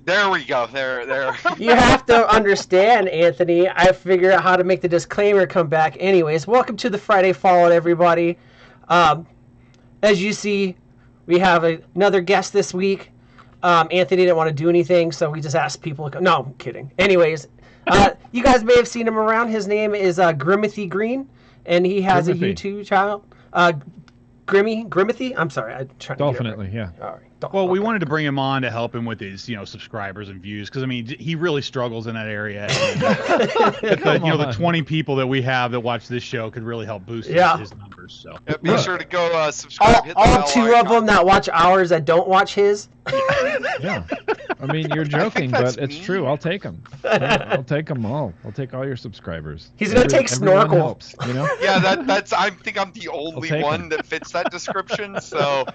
There we go. There. You have to understand, Anthony. I figured out how to make the disclaimer come back. Anyways, welcome to the Friday Fallout, everybody. As you see, we have another guest this week. Anthony didn't want to do anything, so we just asked people to come. No, I'm kidding. Anyways, you guys may have seen him around. His name is Grimithy Green, and he has a YouTube channel. Grimithy? I'm sorry. I'm trying to Definitely, yeah. All right. Well, we wanted to bring him on to help him with his, subscribers and views, because I mean, he really struggles in that area. And, the 20 people that we have that watch this show could really help boost his numbers. So be sure to go subscribe. Hit the all bell two icon. of them that watch ours that don't watch his. Yeah. I mean, you're joking, but it's true. I'll take them. I'll take them all. I'll take all your subscribers. He's gonna take Snorkel. Helps, Yeah, that's. I think I'm the only one that fits that description. So.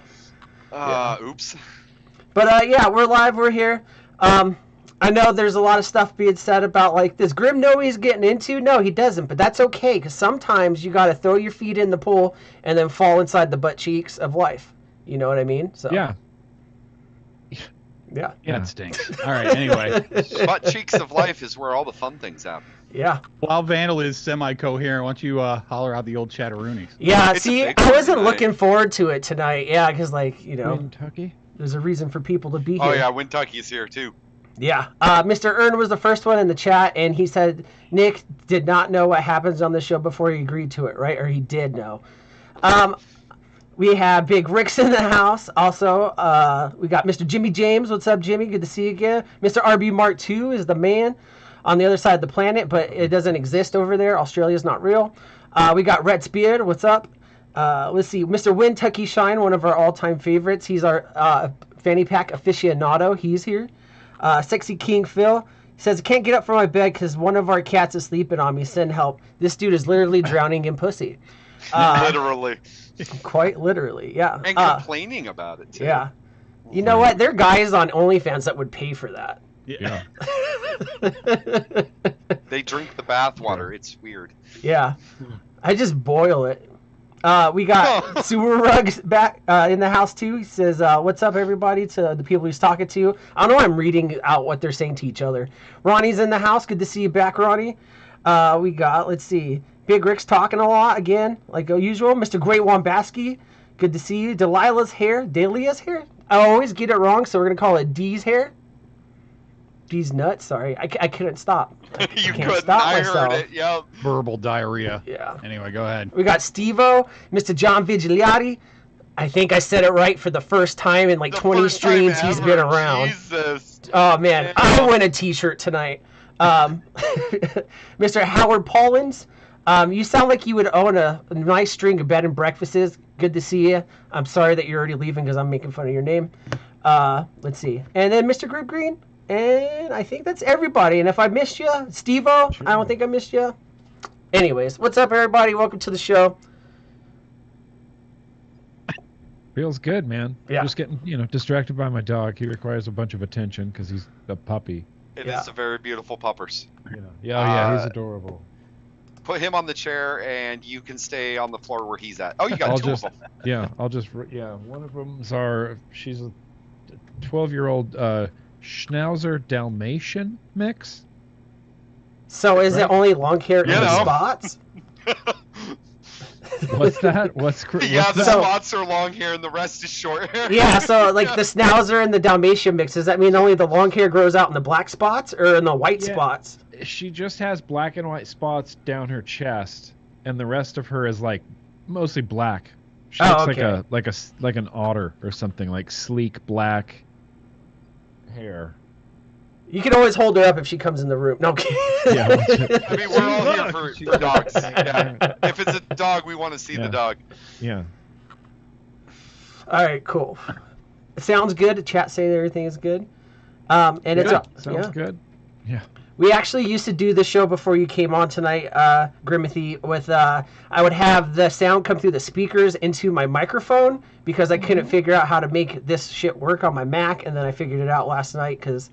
Oops. But yeah, we're live. We're here. I know there's a lot of stuff being said about like, does Grim know what he's getting into? No, he doesn't. But that's okay, because sometimes you got to throw your feet in the pool and then fall inside the butt cheeks of life. You know what I mean? So yeah. Yeah, it stinks. All right. Anyway, butt cheeks of life is where all the fun things happen. Yeah. While Vandal is semi-coherent, why don't you holler out the old chatteroonies? Yeah, see, I wasn't looking forward to it tonight. Yeah, because, Kentucky? There's a reason for people to be here. Oh, yeah, Wintucky's here, too. Yeah. Mr. Ern was the first one in the chat, and he said Nick did not know what happens on the show before he agreed to it, right? Or he did know. We have Big Rick's in the house. Also, we got Mr. Jimmy James. What's up, Jimmy? Good to see you again. Mr. RB Mark II is the man on the other side of the planet, but it doesn't exist over there. Australia's not real. We got Rhett's Beard. What's up? Let's see. Mr. Wintucky Shine, one of our all-time favorites. He's our fanny pack aficionado. He's here. Sexy King Phil says, can't get up from my bed because one of our cats is sleeping on me. Send help. This dude is literally drowning in pussy. Literally. Quite literally, yeah. And complaining about it, too. Yeah. You know what? There are guys on OnlyFans that would pay for that. Yeah. They drink the bathwater. It's weird. Yeah. I just boil it. We got Sewer Rugs back in the house, too. He says, what's up, everybody, to the people he's talking to. I don't know why I'm reading out what they're saying to each other. Ronnie's in the house. Good to see you back, Ronnie. We got, let's see, Big Rick's talking a lot again, like usual. Mr. Great Wombaski, good to see you. Delia's hair. I always get it wrong, so we're going to call it D's hair. D's nuts, sorry. I couldn't stop. I can't stop myself. I heard it, yep. Verbal diarrhea. Yeah. Anyway, go ahead. We got Steve-O, Mr. John Vigigliotti. I think I said it right for the first time in like 20 streams he's been around. Jesus. Oh, man. I win a t-shirt tonight. Mr. Howard Paulins. You sound like you would own a nice string of bed and breakfasts. Good to see you. I'm sorry that you're already leaving because I'm making fun of your name. Let's see. And then Mr. Grip Green. And I think that's everybody. And if I missed you, Steve-O, I don't think I missed you. Anyways, what's up, everybody? Welcome to the show. Feels good, man. Yeah. Just getting, distracted by my dog. He requires a bunch of attention because he's a puppy. It is a very beautiful puppers. Yeah, he's adorable. Put him on the chair, and you can stay on the floor where he's at. Oh, you got two of them. Yeah, one of them's she's a 12-year-old Schnauzer Dalmatian mix. So is it only long hair in the spots? What's that? The spots are long hair and the rest is short hair. Yeah, so like the Schnauzer and the Dalmatian mix, does that mean only the long hair grows out in the black spots or in the white spots? She just has black and white spots down her chest, and the rest of her is like mostly black. She looks like an otter or something, like sleek black hair. You can always hold her up if she comes in the room. No, I'm kidding. Yeah, I mean, we're all here for dogs. Yeah. If it's a dog, we want to see the dog. Yeah. All right, cool. Sounds good. The chat saying everything is good. And it's sounds good. Yeah. We actually used to do the show before you came on tonight, Grimithy, with I would have the sound come through the speakers into my microphone because I couldn't figure out how to make this shit work on my Mac, and then I figured it out last night because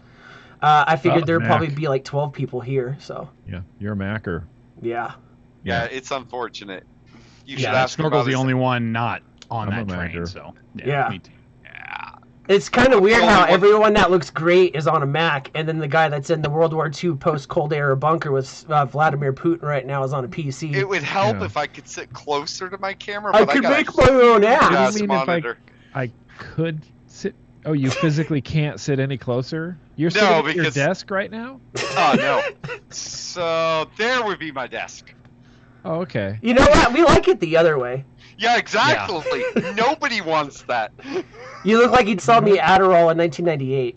I figured there would probably be like 12 people here. So yeah, you're a Macker. Yeah. Yeah, it's unfortunate. You should ask. Snorkel's the only one not on I'm that a train, Macker. so yeah. Me too. Yeah. It's kind of weird how everyone that looks great is on a Mac, and then the guy that's in the World War II post-Cold Era bunker with Vladimir Putin right now is on a PC. It would help if I could sit closer to my camera, I but could make my own app. You mean if I could sit? Oh, you physically can't sit any closer? You're sitting at your desk right now? Oh, no. So there would be my desk. Oh, okay. You know what? We like it the other way. Yeah, exactly. Yeah. Nobody wants that. You look like you'd sell me Adderall in 1998.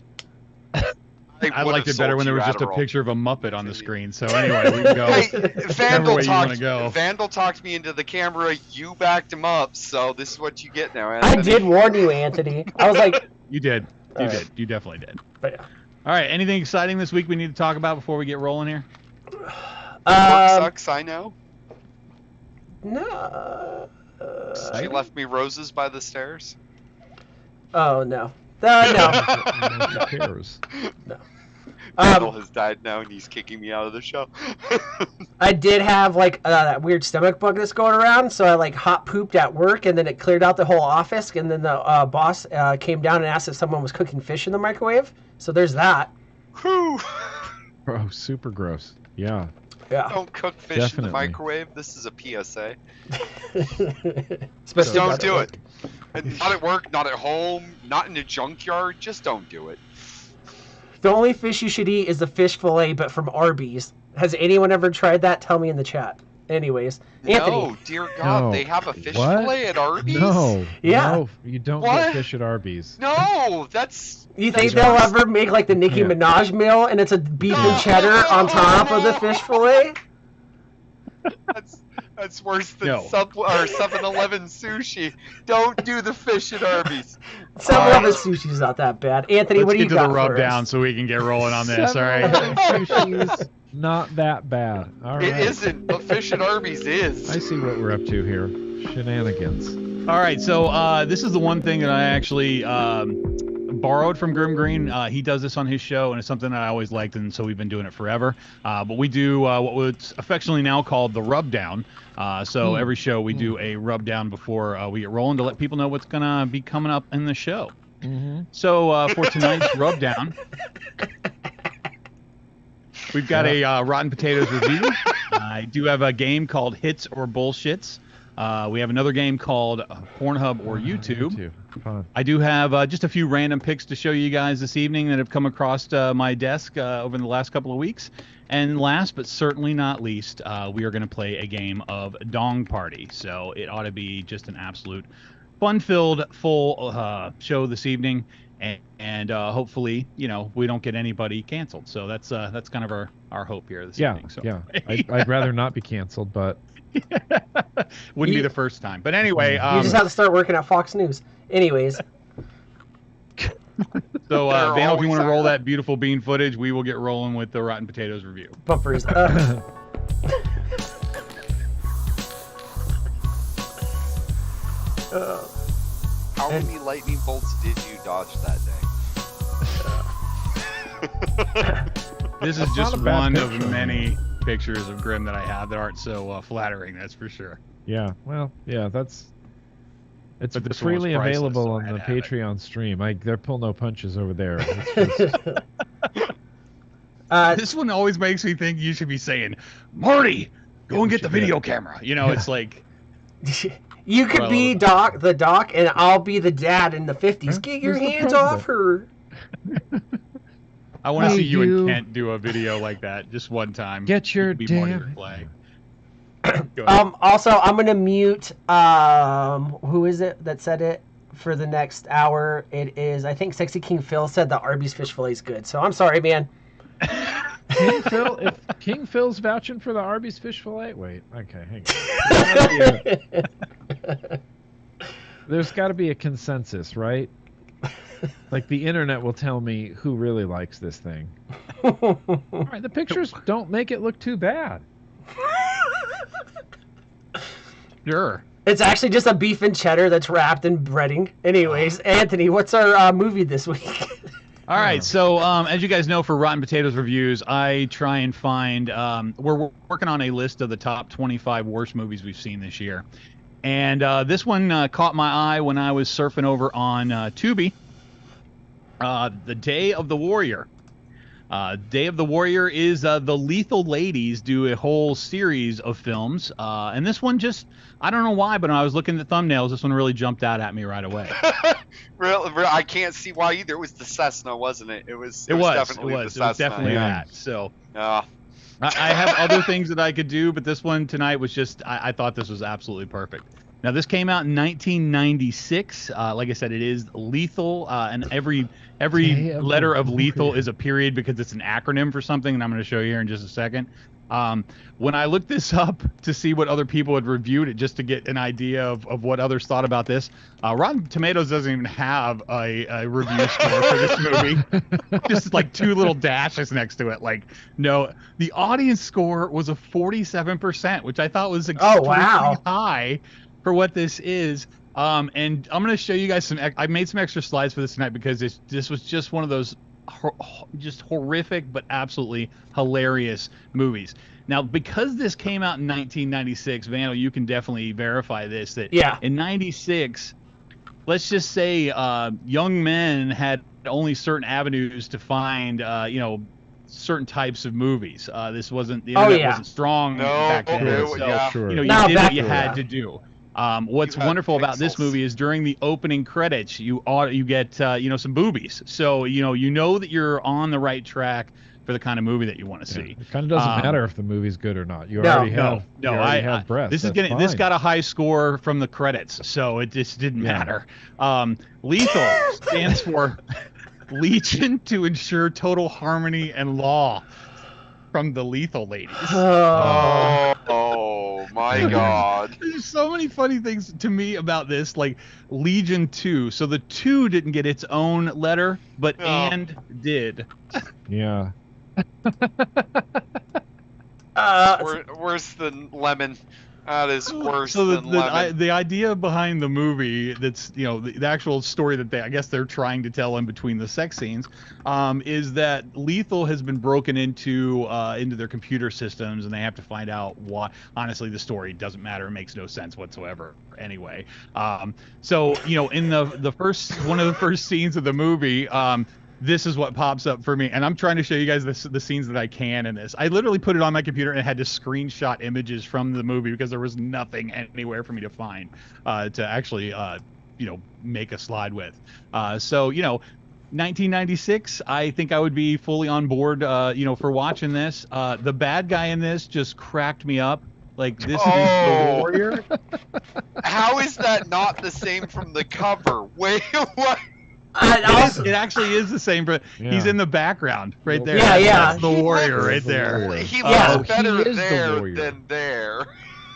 I liked it better when there was just a picture of a Muppet on the screen. So anyway, we can go. Hey, Vandal talked me into the camera. You backed him up. So this is what you get now, Anthony. I did warn you, Anthony. I was like... You did. You did. You definitely did. But yeah. All right. Anything exciting this week we need to talk about before we get rolling here? Work sucks, I know. No. She left me roses by the stairs. Oh, no. No. No. Vandal has died now, and he's kicking me out of the show. I did have like that weird stomach bug that's going around, so I like hot pooped at work, and then it cleared out the whole office. And then the boss came down and asked if someone was cooking fish in the microwave. So there's that. Whew. Oh, super gross. Yeah. Yeah. Don't cook fish in the microwave. This is a PSA. Just don't do it. And not at work, not at home, not in a junkyard. Just don't do it. The only fish you should eat is the fish fillet, but from Arby's. Has anyone ever tried that? Tell me in the chat. Anyways, Anthony. No, dear God, they have a fish fillet at Arby's? No. Yeah. No, you don't get fish at Arby's. No, that's... You think they'll ever make like the Nicki Minaj meal, and it's a beef and cheddar on top of the fish fillet? That's worse than 7-Eleven sushi. Don't do the fish at Arby's. 7-Eleven sushi's not that bad. Anthony, what do you got? Let's get to the rub down so we can get rolling on this. All right. Sushi's not that bad. All right. It isn't, but fish at Arby's is. I see what we're up to here. Shenanigans. All right. So this is the one thing that I actually borrowed from Grim Green. He does this on his show, and it's something that I always liked, and so we've been doing it forever. But we do what was affectionately now called the rub down. So every show we do a rub down before we get rolling to let people know what's gonna be coming up in the show. So for tonight's rub down, we've got a Rotten Potatoes review. I do have a game called Hits or Bullshits. We have another game called Pornhub or YouTube. I do have just a few random picks to show you guys this evening that have come across my desk over the last couple of weeks. And last but certainly not least, we are going to play a game of Dong Party. So it ought to be just an absolute fun-filled, full show this evening. And hopefully, we don't get anybody canceled. So that's kind of our hope here this evening. So. Yeah. I'd rather not be canceled, but... Wouldn't be the first time. But anyway... you just have to start working at Fox News. Anyways... So, Van, if you want to roll that beautiful bean footage, we will get rolling with the Rotten Potatoes review. Bumpers. How many lightning bolts did you dodge that day? This is just one of many pictures of Grim that I have that aren't so flattering, that's for sure. Yeah, well, yeah, it's freely available on the Patreon stream. They're pull no punches over there. This one always makes me think you should be saying, Marty, go and get the video camera. It's like... You could be the doc, and I'll be the dad in the 50s. Get your hands off her. I want to see you and Kent do a video like that just one time. Get your damn flag. Also, I'm gonna mute. Who is it that said it for the next hour? It is, I think, Sexy King Phil said the Arby's fish fillet is good. So I'm sorry, man. King Phil, if King Phil's vouching for the Arby's fish fillet, wait, okay, hang on. There's got to be a consensus, right? Like the internet will tell me who really likes this thing. All right, the pictures don't make it look too bad. Sure. It's actually just a beef and cheddar that's wrapped in breading. Anyways, Anthony, what's our movie this week? All right, so as you guys know, for Rotten Potatoes reviews, I try and find we're working on a list of the top 25 worst movies we've seen this year. And this one caught my eye when I was surfing over on Tubi. The Day of the Warrior. Day of the Warrior is the Lethal Ladies do a whole series of films, and this one just, I don't know why, but when I was looking at the thumbnails, this one really jumped out at me right away. Really, I can't see why either. It was the Cessna, wasn't it? It was definitely the Cessna. It was definitely that. So I have other things that I could do, but this one tonight was just, I thought this was absolutely perfect. Now, this came out in 1996. Like I said, it is lethal, and every letter of lethal is a period because it's an acronym for something, and I'm going to show you here in just a second. When I looked this up to see what other people had reviewed it, just to get an idea of what others thought about this, Rotten Tomatoes doesn't even have a review score for this movie. Just like 2 little dashes next to it. Like, no, the audience score was a 47%, which I thought was extremely high for what this is. And I'm going to show you guys I made some extra slides for this tonight because this was just one of those just horrific but absolutely hilarious movies. Now, because this came out in 1996, Vandal, you can definitely verify this, that in 96, let's just say young men had only certain avenues to find, certain types of movies. This wasn't, the internet wasn't strong back then. You did what you had to do. What's wonderful about this movie is during the opening credits, you get some boobies, so you know that you're on the right track for the kind of movie that you want to see. It kind of doesn't matter if the movie's good or not. You already have breasts. This got a high score from the credits, so it just didn't matter. Lethal stands for Legion to Ensure Total Harmony and Law, from the Lethal Ladies. Oh my God. There's so many funny things to me about this, like Legion 2. So the 2 didn't get its own letter, but and did. Yeah. Worse than lemon. That is worse than lemon. The idea behind the movie, that's the actual story that I guess they're trying to tell in between the sex scenes, is that Lethal has been broken into their computer systems, and they have to find out why. Honestly, the story doesn't matter; it makes no sense whatsoever. Anyway, so in the first one of the first scenes of the movie, this is what pops up for me, and I'm trying to show you guys the scenes that I can in this. I literally put it on my computer and had to screenshot images from the movie because there was nothing anywhere for me to find to actually make a slide with. So 1996, I think I would be fully on board for watching this. The bad guy in this just cracked me up. Like, this is the Warrior. How is that not the same from the cover? Wait, what? It actually is the same, but he's in the background right there. That's the Warrior right there. He looks better there than there.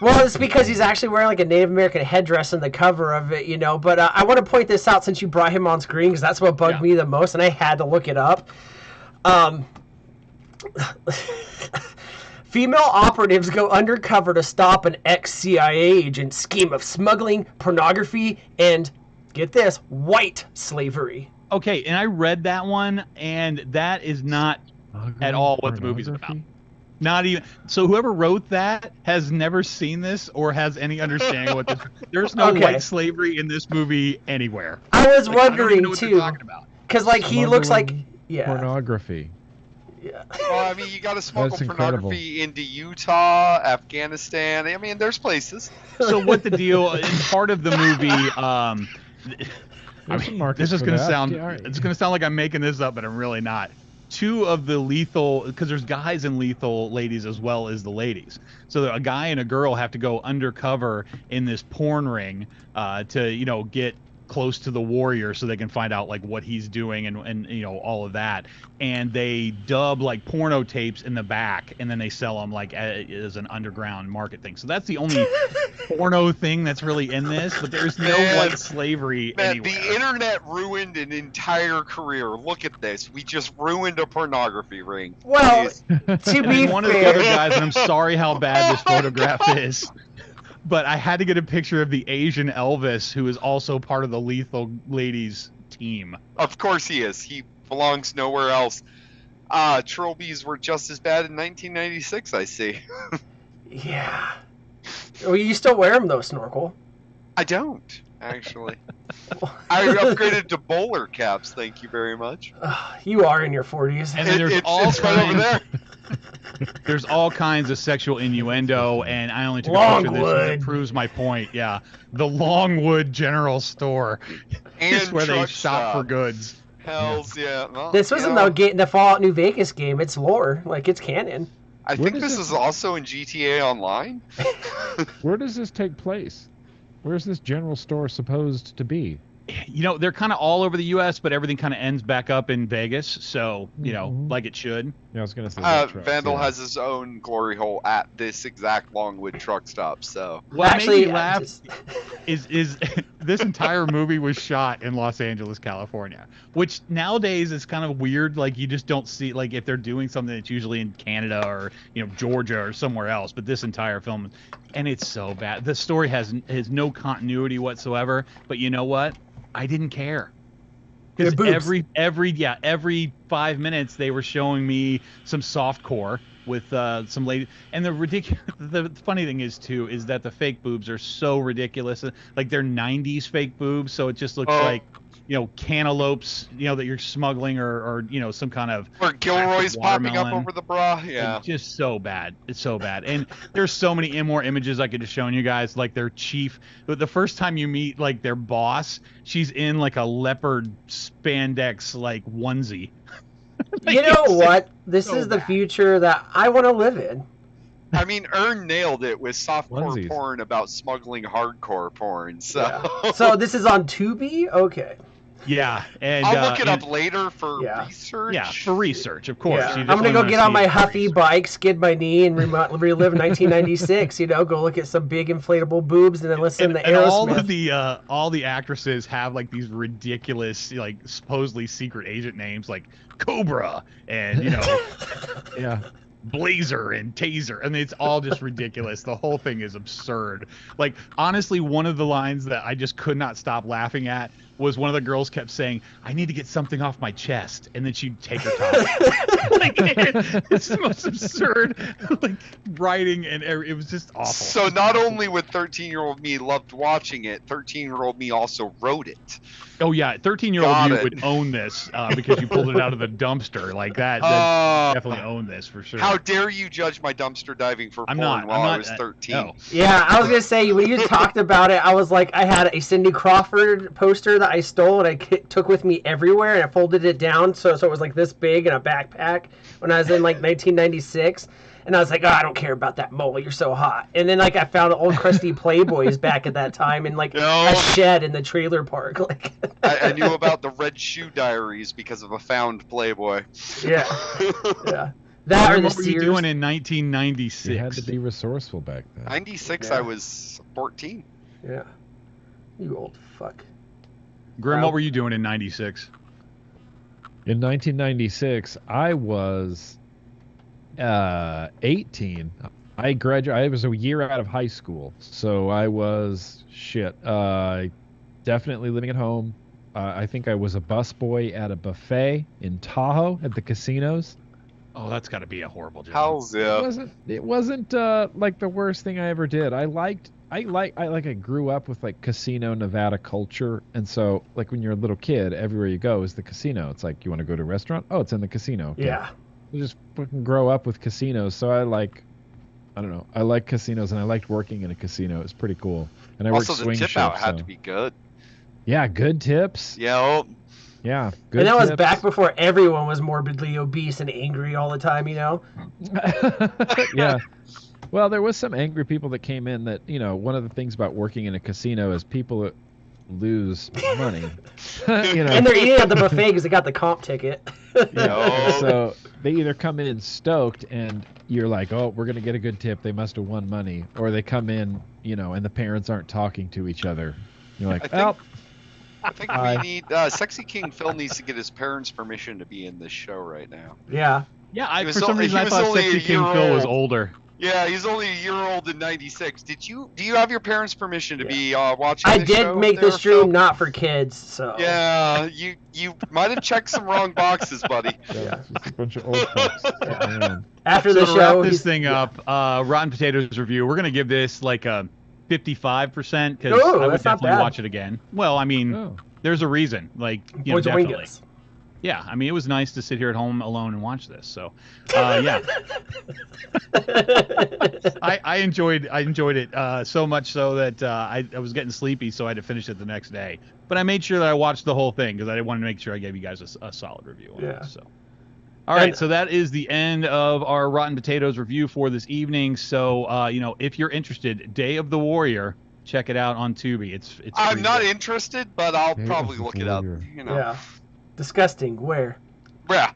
Well, it's because he's actually wearing like a Native American headdress in the cover of it, But I want to point this out since you brought him on screen, because that's what bugged me the most, and I had to look it up. Female operatives go undercover to stop an ex-CIA agent's scheme of smuggling, pornography, and, get this, white slavery. Okay, and I read that one, and that is not at all what the movie's about. Not even. So whoever wrote that has never seen this or has any understanding of what this. There's no white slavery in this movie anywhere. I was wondering too, because he looks like pornography. Yeah. Well, I mean, you got to smuggle pornography into Utah, Afghanistan. I mean, there's places. So what the deal? In part of the movie, this is going to sound. It's going to sound like I'm making this up, but I'm really not. 2 of the Lethal, because there's guys in Lethal Ladies as well as the ladies. So a guy and a girl have to go undercover in this porn ring to get close to the Warrior so they can find out like what he's doing and all of that. And they dub like porno tapes in the back, and then they sell them like as an underground market thing. So that's the only porno thing that's really in this, but there's no white slavery anywhere. The internet ruined an entire career. Look at this. We just ruined a pornography ring. Well, to be one of the other guys, and I'm sorry how bad this photograph is, but I had to get a picture of the Asian Elvis, who is also part of the Lethal Ladies team. Of course he is. He belongs nowhere else. Trilbies were just as bad in 1996, I see. Yeah. Well, you still wear them, though, Snorkel. I don't, actually. I upgraded to bowler caps, thank you very much. You are in your 40s. And then there's It's right over there. There's all kinds of sexual innuendo, and I only took a picture of this because it proves my point. Yeah, the Longwood General Store is where they shop for goods. Hells yeah. Well, this was in the Fallout New Vegas game. It's lore, like it's canon. I think this is also in GTA Online. Where does this take place? Where's this general store supposed to be? You know, they're kind of all over the U.S., but everything kind of ends back up in Vegas, so, you know, like it should. Yeah, I was going to say Vandal has his own glory hole at this exact Longwood truck stop, so... What actually, made me laugh is this entire movie was shot in Los Angeles, California, which nowadays is kind of weird. Like, you just don't see, like, if they're doing something that's usually in Canada or, you know, Georgia or somewhere else, but this entire film, and it's so bad. The story has no continuity whatsoever, but you know what? I didn't care. Because every 5 minutes they were showing me some softcore with some lady, and the funny thing is too is that the fake boobs are so ridiculous. Like they're 90s fake boobs, so it just looks like, you know, cantaloupes, you know, that you're smuggling, or you know, some kind of or Gilroy's popping up over the bra. Yeah, it's just so bad. It's so bad. And there's so many more images I could have shown you guys, like their chief. But the first time you meet like their boss, she's in like a leopard spandex like onesie. Like, you know what? This is the future that I want to live in. I mean, Ern nailed it with softcore porn about smuggling hardcore porn. So, so this is on Tubi. Okay. Yeah, and I'll look it up later for research. Yeah, for research, of course. Yeah. I'm gonna go get on my Huffy bike, skid my knee, and relive 1996. You know, go look at some big inflatable boobs, and then listen to Aerosmith. All the actresses have like these ridiculous, like supposedly secret agent names, like Cobra, and you know, Blazer and Taser, and it's all just ridiculous. The whole thing is absurd. Like, honestly, one of the lines that I just could not stop laughing at was one of the girls kept saying, "I need to get something off my chest," and then she'd take her top off. Like, it's the most absurd like writing, and it was just awful. So not only would 13-year-old me loved watching it, 13-year-old me also wrote it. Oh yeah, 13-year-old you would own this because you pulled it out of the dumpster like that. Definitely own this for sure. How dare you judge my dumpster diving for porn I was 13? No. Yeah, I was gonna say when you talked about it, I was like, I had a Cindy Crawford poster that I stole and I took with me everywhere, and I folded it down so it was like this big in a backpack when I was in like 1996. And I was like, oh, I don't care about that mole. You're so hot. And then like I found old crusty Playboys back at that time in like a shed in the trailer park. Like I knew about the Red Shoe Diaries because of a found Playboy. Yeah, yeah. That or what were you doing in 1996? You had to be resourceful back then. 96, I was 14. Yeah. You old fuck. Grim, what were you doing in 96? In 1996, I was 18. I graduated. I was a year out of high school, so I was definitely living at home. I think I was a busboy at a buffet in Tahoe at the casinos. Oh, that's got to be a horrible job. How's It wasn't like the worst thing I ever did. I grew up with like casino Nevada culture, and so like when you're a little kid, everywhere you go is the casino. It's like, you want to go to a restaurant? Oh, it's in the casino. Okay. Yeah. You just fucking grow up with casinos, so I like casinos, and I liked working in a casino. It was pretty cool. And I also worked swing the tip shifts, out had to be good. Yeah, good tips. Yeah. Yeah, good and that tips. was back before everyone was morbidly obese and angry all the time, you know? Yeah. Well, there was some angry people that came in that, you know, one of the things about working in a casino is people that lose money. You know? And they're eating at the buffet because they got the comp ticket. Yeah. So they either come in stoked and you're like, oh, we're going to get a good tip. They must have won money. Or they come in, you know, and the parents aren't talking to each other. You're like, I think we need Sexy King Phil needs to get his parents' permission to be in this show right now. Yeah. Yeah, for some reason I thought Sexy King Phil was older. Yeah, he's only a year old in 96. Do you have your parents' permission to be watching this show? I did make the stream not for kids, so. Yeah, you might have checked some wrong boxes, buddy. Yeah, just a bunch of old folks. After the to show, wrap this thing up, Rotten Potatoes review, we're going to give this like a 55% because I would definitely watch it again. Well, I mean, there's a reason. Like, you know, definitely. Yeah, I mean, it was nice to sit here at home alone and watch this. So, yeah, I enjoyed it so much so that I was getting sleepy, so I had to finish it the next day. But I made sure that I watched the whole thing because I wanted to make sure I gave you guys a solid review on it. So, all right, so that is the end of our Rotten Potatoes review for this evening. So, you know, if you're interested, Day of the Warrior, check it out on Tubi. It's I'm not interested, but I'll probably look it up. You know. Yeah. Disgusting. Where? Yeah.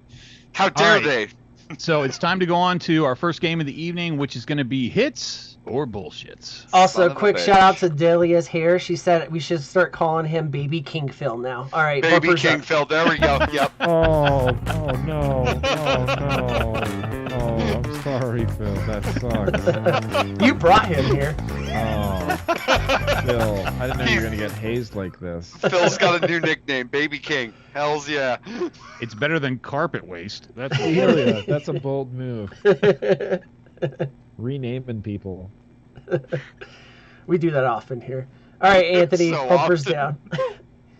How dare they? So it's time to go on to our first game of the evening, which is going to be Hits or Bullshits. Also, quick shout out to Delia's hair. She said we should start calling him Baby King Phil now. All right. Baby King Phil. There we go. Yep. Oh no. Oh, I'm sorry, Phil. That sucks. You brought him here. Oh, Phil. I didn't know you were going to get hazed like this. Phil's got a new nickname, Baby King. Hells yeah. It's better than Carpet Waste. That's yeah, that's a bold move. Renaming people. We do that often here. All right, Anthony, So bumpers often. down.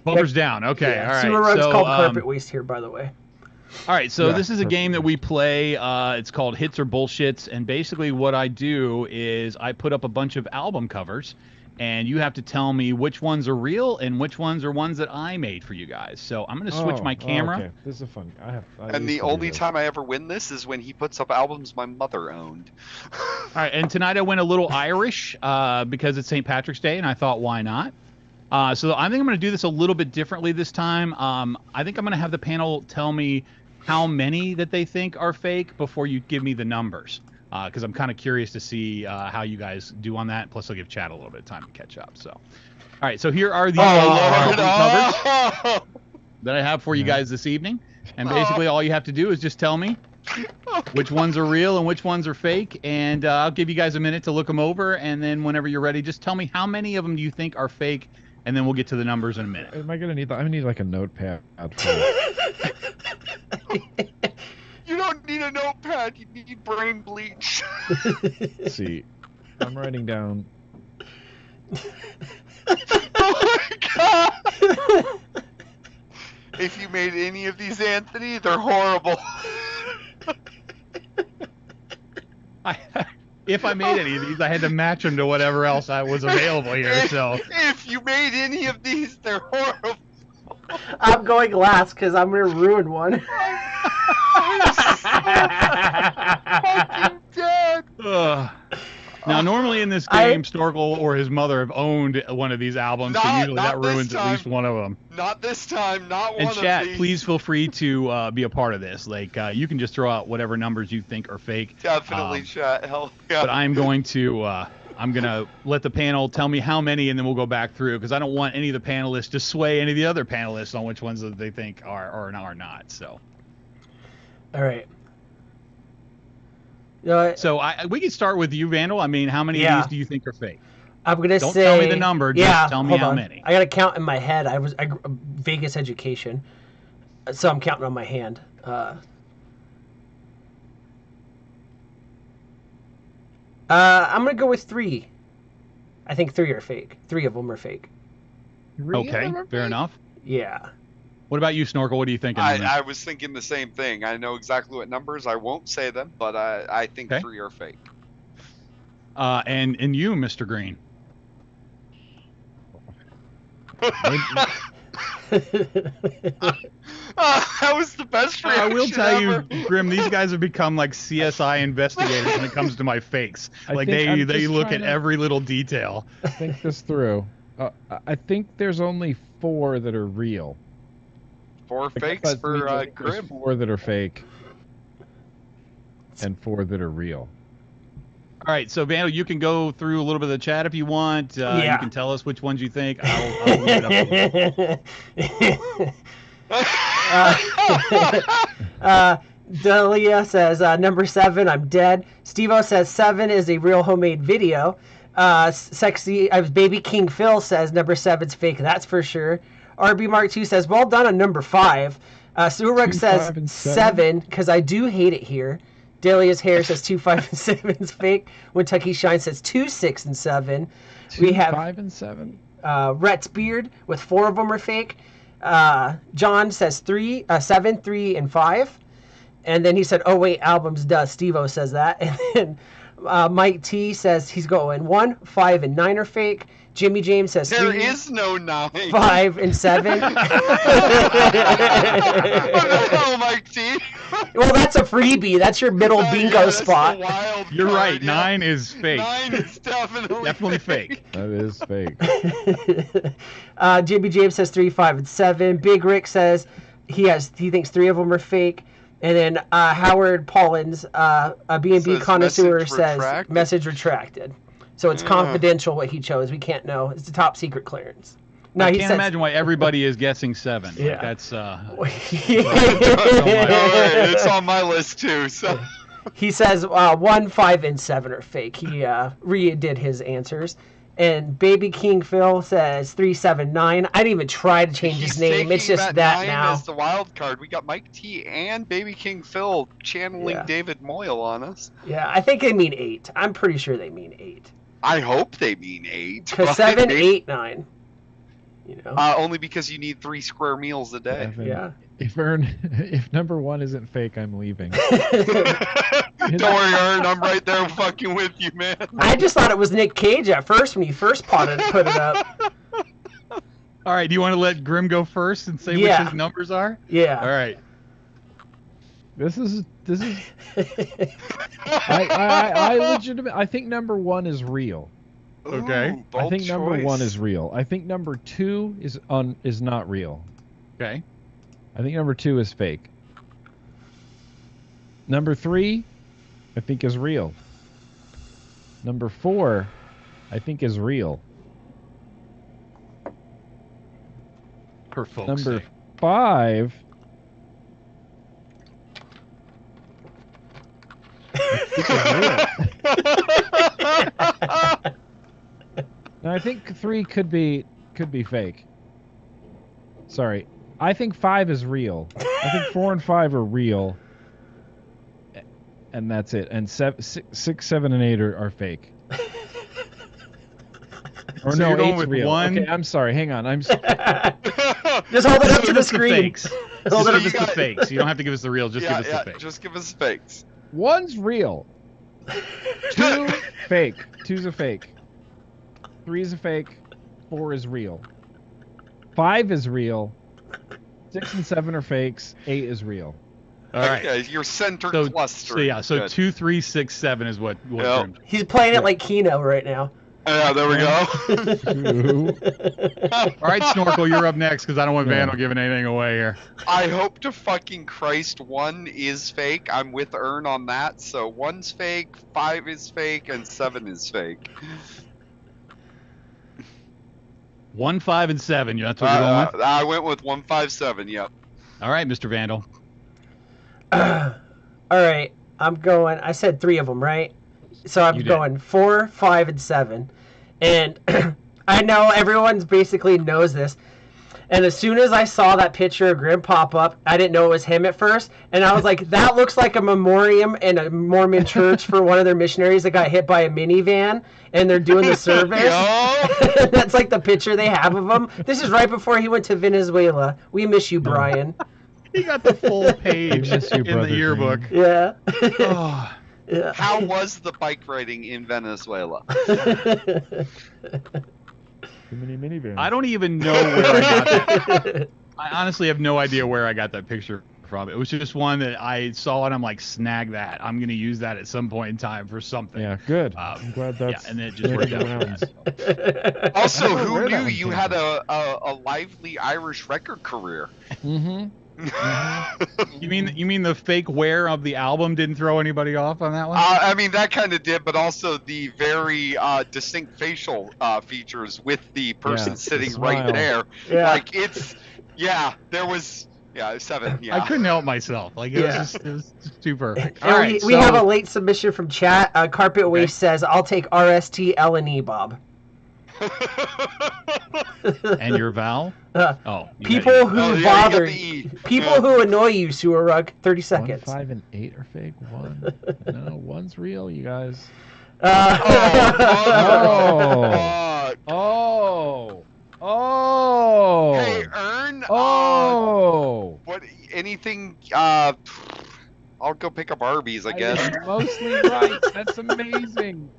Bumpers down. Okay, all right. Sewer Run's so, called Carpet Waste here, by the way. All right, so this is a game that we play. It's called Hits or Bullshits, and basically what I do is I put up a bunch of album covers, and you have to tell me which ones are real and which ones are ones that I made for you guys. So I'm going to switch my camera. Okay. This is a fun. And the only time I ever win this is when he puts up albums my mother owned. All right, and tonight I went a little Irish because it's St. Patrick's Day, and I thought, why not? So I think I'm going to do this a little bit differently this time. I think I'm going to have the panel tell me how many that they think are fake before you give me the numbers. Because I'm kind of curious to see how you guys do on that. Plus, I'll give Chad a little bit of time to catch up. So, all right. So here are the covers that I have for you guys this evening. And basically, all you have to do is just tell me which ones are real and which ones are fake. And I'll give you guys a minute to look them over. And then whenever you're ready, just tell me how many of them do you think are fake. And then we'll get to the numbers in a minute. Am I gonna need? I need like a notepad. You don't need a notepad. You need brain bleach. Let's see, I'm writing down. Oh my god! If you made any of these, Anthony, they're horrible. If I made any of these, I had to match them to whatever else I was available here. So if you made any of these, they're horrible. I'm going last because I'm going to ruin one. Fucking dead. Now, normally in this game, Snorkel or his mother have owned one of these albums, so usually that ruins at least one of them. Not this time, not one of these. And chat, please feel free to be a part of this. Like, you can just throw out whatever numbers you think are fake. Definitely, chat. Hell yeah. But I'm going to let the panel tell me how many, and then we'll go back through, because I don't want any of the panelists to sway any of the other panelists on which ones that they think are or are not. So. All right. So we can start with you, Vandal. I mean, how many of these do you think are fake? I'm gonna Don't say. Don't tell me the number. Just tell me how many. I gotta count in my head. I Vegas education, so I'm counting on my hand. I'm gonna go with 3. I think 3 are fake. 3 of them are fake. Okay, fair enough. Yeah. What about you, Snorkel? What are you thinking? I was thinking the same thing. I know exactly what numbers. I won't say them, but I think 3 are fake. And you, Mr. Green. That was the best reaction I will tell ever. you, Grim, these guys have become like CSI investigators when it comes to my fakes. Like they look at every little detail. Think this through. I think there's only 4 that are real. 4 fakes for Grim. 4 that are fake, and 4 that are real. All right, so Vandal, you can go through a little bit of the chat if you want. You can tell us which ones you think. I'll leave it up to you. Delia says number 7. I'm dead. Steve-O says 7 is a real homemade video. Baby King Phil says number 7's fake. That's for sure. RB Mark 2 says, well done on number 5. Suruk says 7 because I do hate it here. Dahlia's Hair says 2, 5, and 7 is fake. Kentucky Shine says 2, 6, and 7. 2, 5, and 7. Rhett's Beard with 4 of them are fake. John says 7, 3, and 5. And then he said, oh, wait, albums, duh. Steve-O says that. And then Mike T says he's going 1, 5, and 9 are fake. Jimmy James says there 3, is no 9. 5, and 7. Oh, Mike T. Well, that's a freebie. That's your middle bingo spot. You're right. 9 is fake. 9 is definitely fake. That is fake. Jimmy James says 3, 5, and 7. Big Rick says he thinks 3 of them are fake. And then Howard Paulins, a B&B connoisseur, says message retracted. So it's confidential what he chose. We can't know. It's a top secret clearance. No, I can't imagine why everybody is guessing 7. Yeah. Like, that's it's on my list too. So he says 1, 5, and 7 are fake. He redid his answers. And Baby King Phil says 3, 7, 9. I didn't even try to change his name. It's just that now. As the wild card, we got Mike T and Baby King Phil channeling David Moyle on us. Yeah, I think they mean 8. I'm pretty sure they mean 8. I hope they mean 8. Because 7, 8, 9. You know. Only because you need 3 square meals a day. Yeah. If number 1 isn't fake, I'm leaving. Don't worry, Ern. I'm right there fucking with you, man. I just thought it was Nick Cage at first when he first put it up. All right. Do you want to let Grim go first and say which his numbers are? Yeah. All right. This is. I legitimately. I think number 1 is real. Okay. Ooh, I think number choice. 1 is real. I think number 2 is not real. Okay. I think number 2 is fake. Number 3, I think is real. Number 4, I think is real. For folks' Number sake. 5. No, I think 3 could be fake. Sorry. I think 5 is real. I think 4 and 5 are real. And that's it. And 6, 7, and 8 are fake. Or So no, you're going 8's with real. 1? Okay, I'm sorry. Hang on. Just hold it up to the screen. Hold it up to the fakes. You don't have to give us the real. Just give us the fakes. Just give us the fakes. 1's real. 2 fake. 2's a fake. 3's a fake. 4 is real. 5 is real. 6 and 7 are fakes. 8 is real. All right. Okay, your center cluster. So Good. 2, 3, 6, 7 is what. Yep. He's playing it like Keno right now. Yeah, there we go. All right, Snorkel, you're up next because I don't want Vandal giving anything away here. I hope to fucking Christ 1 is fake. I'm with Ern on that. So 1's fake, 5 is fake, and 7 is fake. 1, 5, and 7. That's what you're going with? I went with 1, 5, 7. Yep. All right, Mr. Vandal. All right, I'm going. I said 3 of them, right? So I'm going 4, 5, and 7. And I know everyone's basically knows this. And as soon as I saw that picture of Grim pop up, I didn't know it was him at first. And I was like, that looks like a memoriam in a Mormon church for one of their missionaries that got hit by a minivan. And they're doing the service. That's like the picture they have of him. This is right before he went to Venezuela. We miss you, Brian. He got the full page in the yearbook. Yeah. Oh. Yeah. How was the bike riding in Venezuela? Too many minivans. I don't even know where I got that. I honestly have no idea where I got that picture from. It was just one that I saw and I'm like, snag that. I'm going to use that at some point in time for something. Yeah, good. I'm glad that's... Yeah, and then it just worked out. Also, who knew you had a lively Irish record career? Mm-hmm. You mean the fake wear of the album didn't throw anybody off on that one? I mean, that kind of did, but also the very distinct facial features with the person sitting right there. Yeah. Like, there was 7. Yeah. I couldn't help myself. Like, it was just too perfect. And All right, we have a late submission from chat. Carpet Waste says, I'll take RST L&E, Bob. And your Val? Oh, people who bother, people Yeah. who annoy you, Sewer Rug. 30 1, seconds. 5, and 8 are fake. 1, no, 1's real. You guys. Oh. Hey, Ern. Oh. What? Anything? I'll go pick up Arby's, I guess. I was mostly right. That's amazing.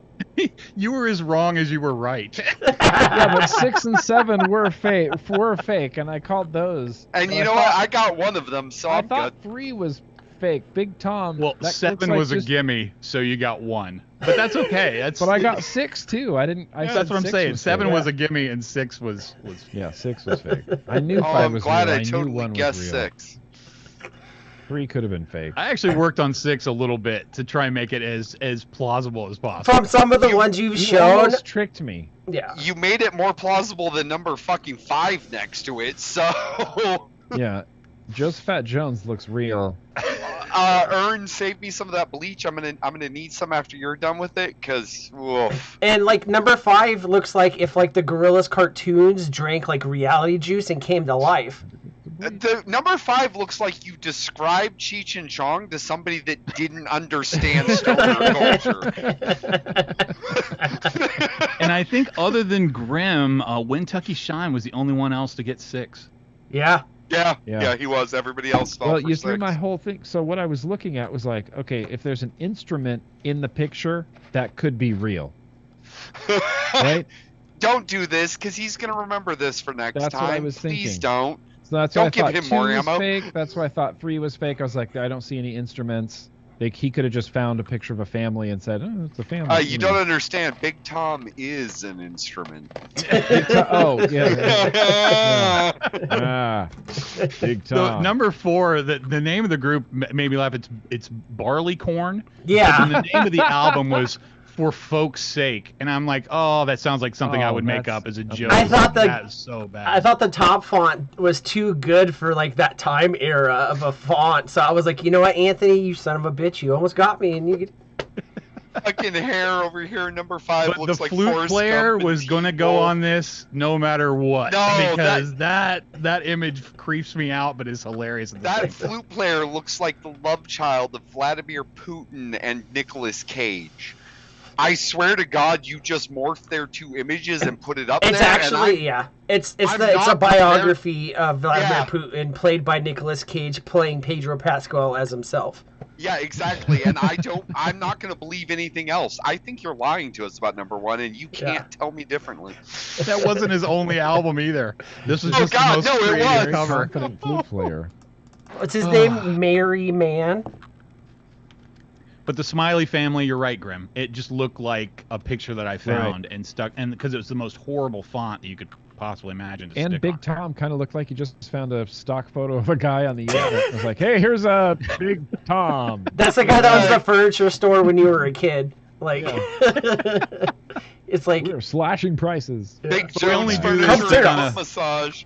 You were as wrong as you were right. Yeah, but 6 and 7 were fake, and I called those. And you know what? I got one of them, so I'm thought good. 3 was fake. Big Tom. Well, 7 was a gimme, so you got 1. But that's okay. But I got 6 too. I didn't. That's what I'm saying. 7 was a gimme, and 6 was. Yeah, 6 was fake. I knew 5 was real. I'm glad I knew totally 1 was guessed real. 6. 3 could have been fake. I actually worked on 6 a little bit to try and make it as plausible as possible. From some of the ones you've You shown. almost tricked me. Yeah. You made it more plausible than number fucking 5 next to it, so. Yeah, Josephat Jones looks real. Ern, save me some of that bleach. I'm gonna need some after you're done with it, cause woof. And like number 5 looks like if like the Gorillas cartoons drank like reality juice and came to life. The number 5 looks like you described Cheech and Chong to somebody that didn't understand stoner culture. And I think other than Grimm, Wintucky Shine was the only one else to get 6. Yeah. Yeah, he was. Everybody else fell Well, for you 6. threw my whole thing. So what I was looking at was like, okay, if there's an instrument in the picture, that could be real, right? Don't do this, because he's going to remember this for next That's time. what I was Please thinking. don't. So that's Don't why I give thought him 2 more was ammo. fake. That's why I thought 3 was fake. I was like, I don't see any instruments. Like, he could have just found a picture of a family and said, "Oh, it's a family." You don't understand. Big Tom is an instrument. Oh, yeah. Big So Tom. number 4, the name of the group made me laugh. It's Barleycorn. Yeah. And the name of the album was For Folk's Sake, and I'm like, oh, that sounds like something I would make that's up as a joke. I thought that is so bad. I thought the top font was too good for like that time era of a font, so I was like, you know what, Anthony, you son of a bitch, you almost got me, and you. Fucking hair over here, number 5 But looks the like flute Forrest player Gump and was gonna go T-Bone. on this no matter what, No, because that image creeps me out, but is hilarious. At the That same time. flute player looks like the love child of Vladimir Putin and Nicolas Cage. I swear to God, you just morphed their 2 images and put it up It's there. actually, yeah. It's I'm it's a not biography of Vladimir Yeah. Putin, played by Nicolas Cage, playing Pedro Pascal as himself. Yeah, exactly. And I'm not going to believe anything else. I think you're lying to us about number 1, and you can't tell me differently. That wasn't his only album either. This was Oh, just God, the most no, it creative was. cover. Confident flute player. What's his name? Mary Man. But the Smiley family, you're right, Grim. It just looked like a picture that I found and stuck, and because it was the most horrible font that you could possibly imagine to And stick Big on. Tom kind of looked like he just found a stock photo of a guy on the internet. It was like, hey, here's a Big Tom. That's the guy that was the furniture store when you were a kid. Like, it's like We're slashing prices. Big We only Jones do furniture this to and kinda- massage.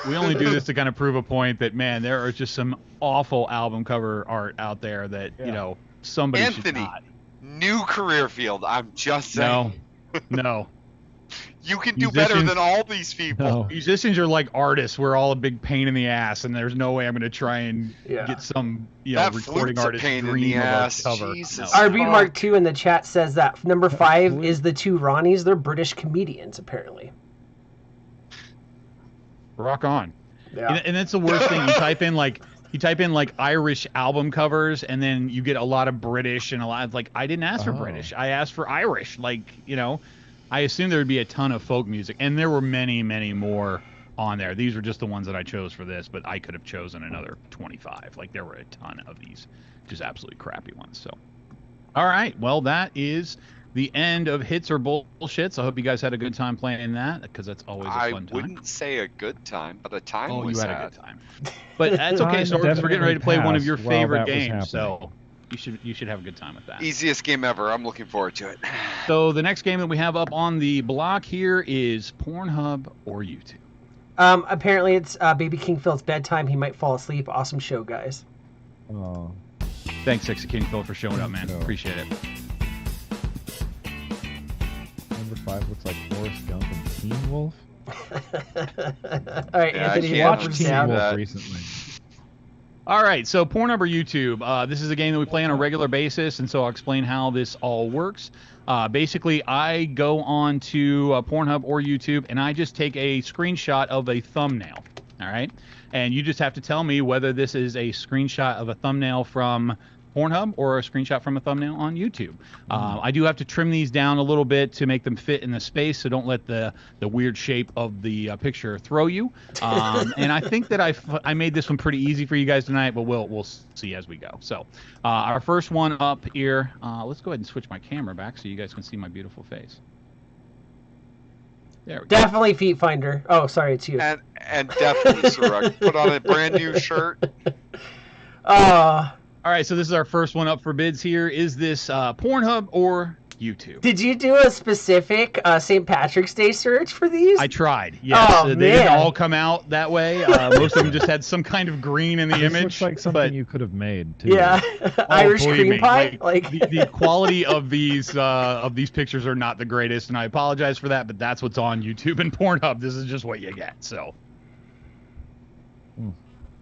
We only do this to kind of prove a point that, man, there are just some awful album cover art out there that, you know, somebody should Anthony, not. new career field. I'm just saying. No. You can do better Musicians- than all these people. No. Musicians are like artists. We're all a big pain in the ass, and there's no way I'm going to try and Yeah. get some, That recording flute's a artist pain in dream the of ass. a cover. Jesus. No. RB Mark 2 in the chat says that number 5 is the 2 Ronnies. They're British comedians, apparently. Rock on. Yeah. And that's the worst thing. You type in like Irish album covers, and then you get a lot of British and a lot of, like, I didn't ask for British. I asked for Irish. Like, I assumed there would be a ton of folk music, and there were many, many more on there. These were just the ones that I chose for this, but I could have chosen another 25. Like, there were a ton of these, just absolutely crappy ones. So, all right. Well, that is the end of Hits or Bullshits. I hope you guys had a good time playing that, because that's always a I fun time. wouldn't say a good time, but a time Oh, was you had had. a good time. But that's okay, Time so we're getting ready to play one of your definitely passed while favorite that was games, so you should have a good time with that. Easiest game ever. I'm looking forward to it. So the next game that we have up on the block here is Pornhub or YouTube. Apparently it's Baby King Phil's bedtime. He might fall asleep. Awesome show, guys. Oh. Thanks, Sexy King Phil, for showing up, man. No. Appreciate it. Number 5 looks like Forrest Gump and Teen Wolf. All right, Yeah, Anthony, I Watched can't Teen understand Wolf that. recently. All right, so Pornhub or YouTube. This is a game that we play on a regular basis, and so I'll explain how this all works. Basically, I go on to Pornhub or YouTube, and I just take a screenshot of a thumbnail. All right, and you just have to tell me whether this is a screenshot of a thumbnail from Pornhub or a screenshot from a thumbnail on YouTube. I do have to trim these down a little bit to make them fit in the space, so don't let the weird shape of the picture throw you. And I think that I made this one pretty easy for you guys tonight, but we'll see as we go. So our first one up here, let's go ahead and switch my camera back so you guys can see my beautiful face. There we go. Definitely Feet Finder. Oh, sorry, it's you. And definitely Surek. Put on a brand new shirt. All right, so this is our first one up for bids here. Is this Pornhub or YouTube? Did you do a specific St. Patrick's Day search for these? I tried, yes. Oh, They man. didn't all come out that way. Most of them just had some kind of green in the This image. looks like something but you could have made, too. Yeah. Irish believe cream me, pie? Like the quality of these pictures are not the greatest, and I apologize for that, but that's what's on YouTube and Pornhub. This is just what you get, so...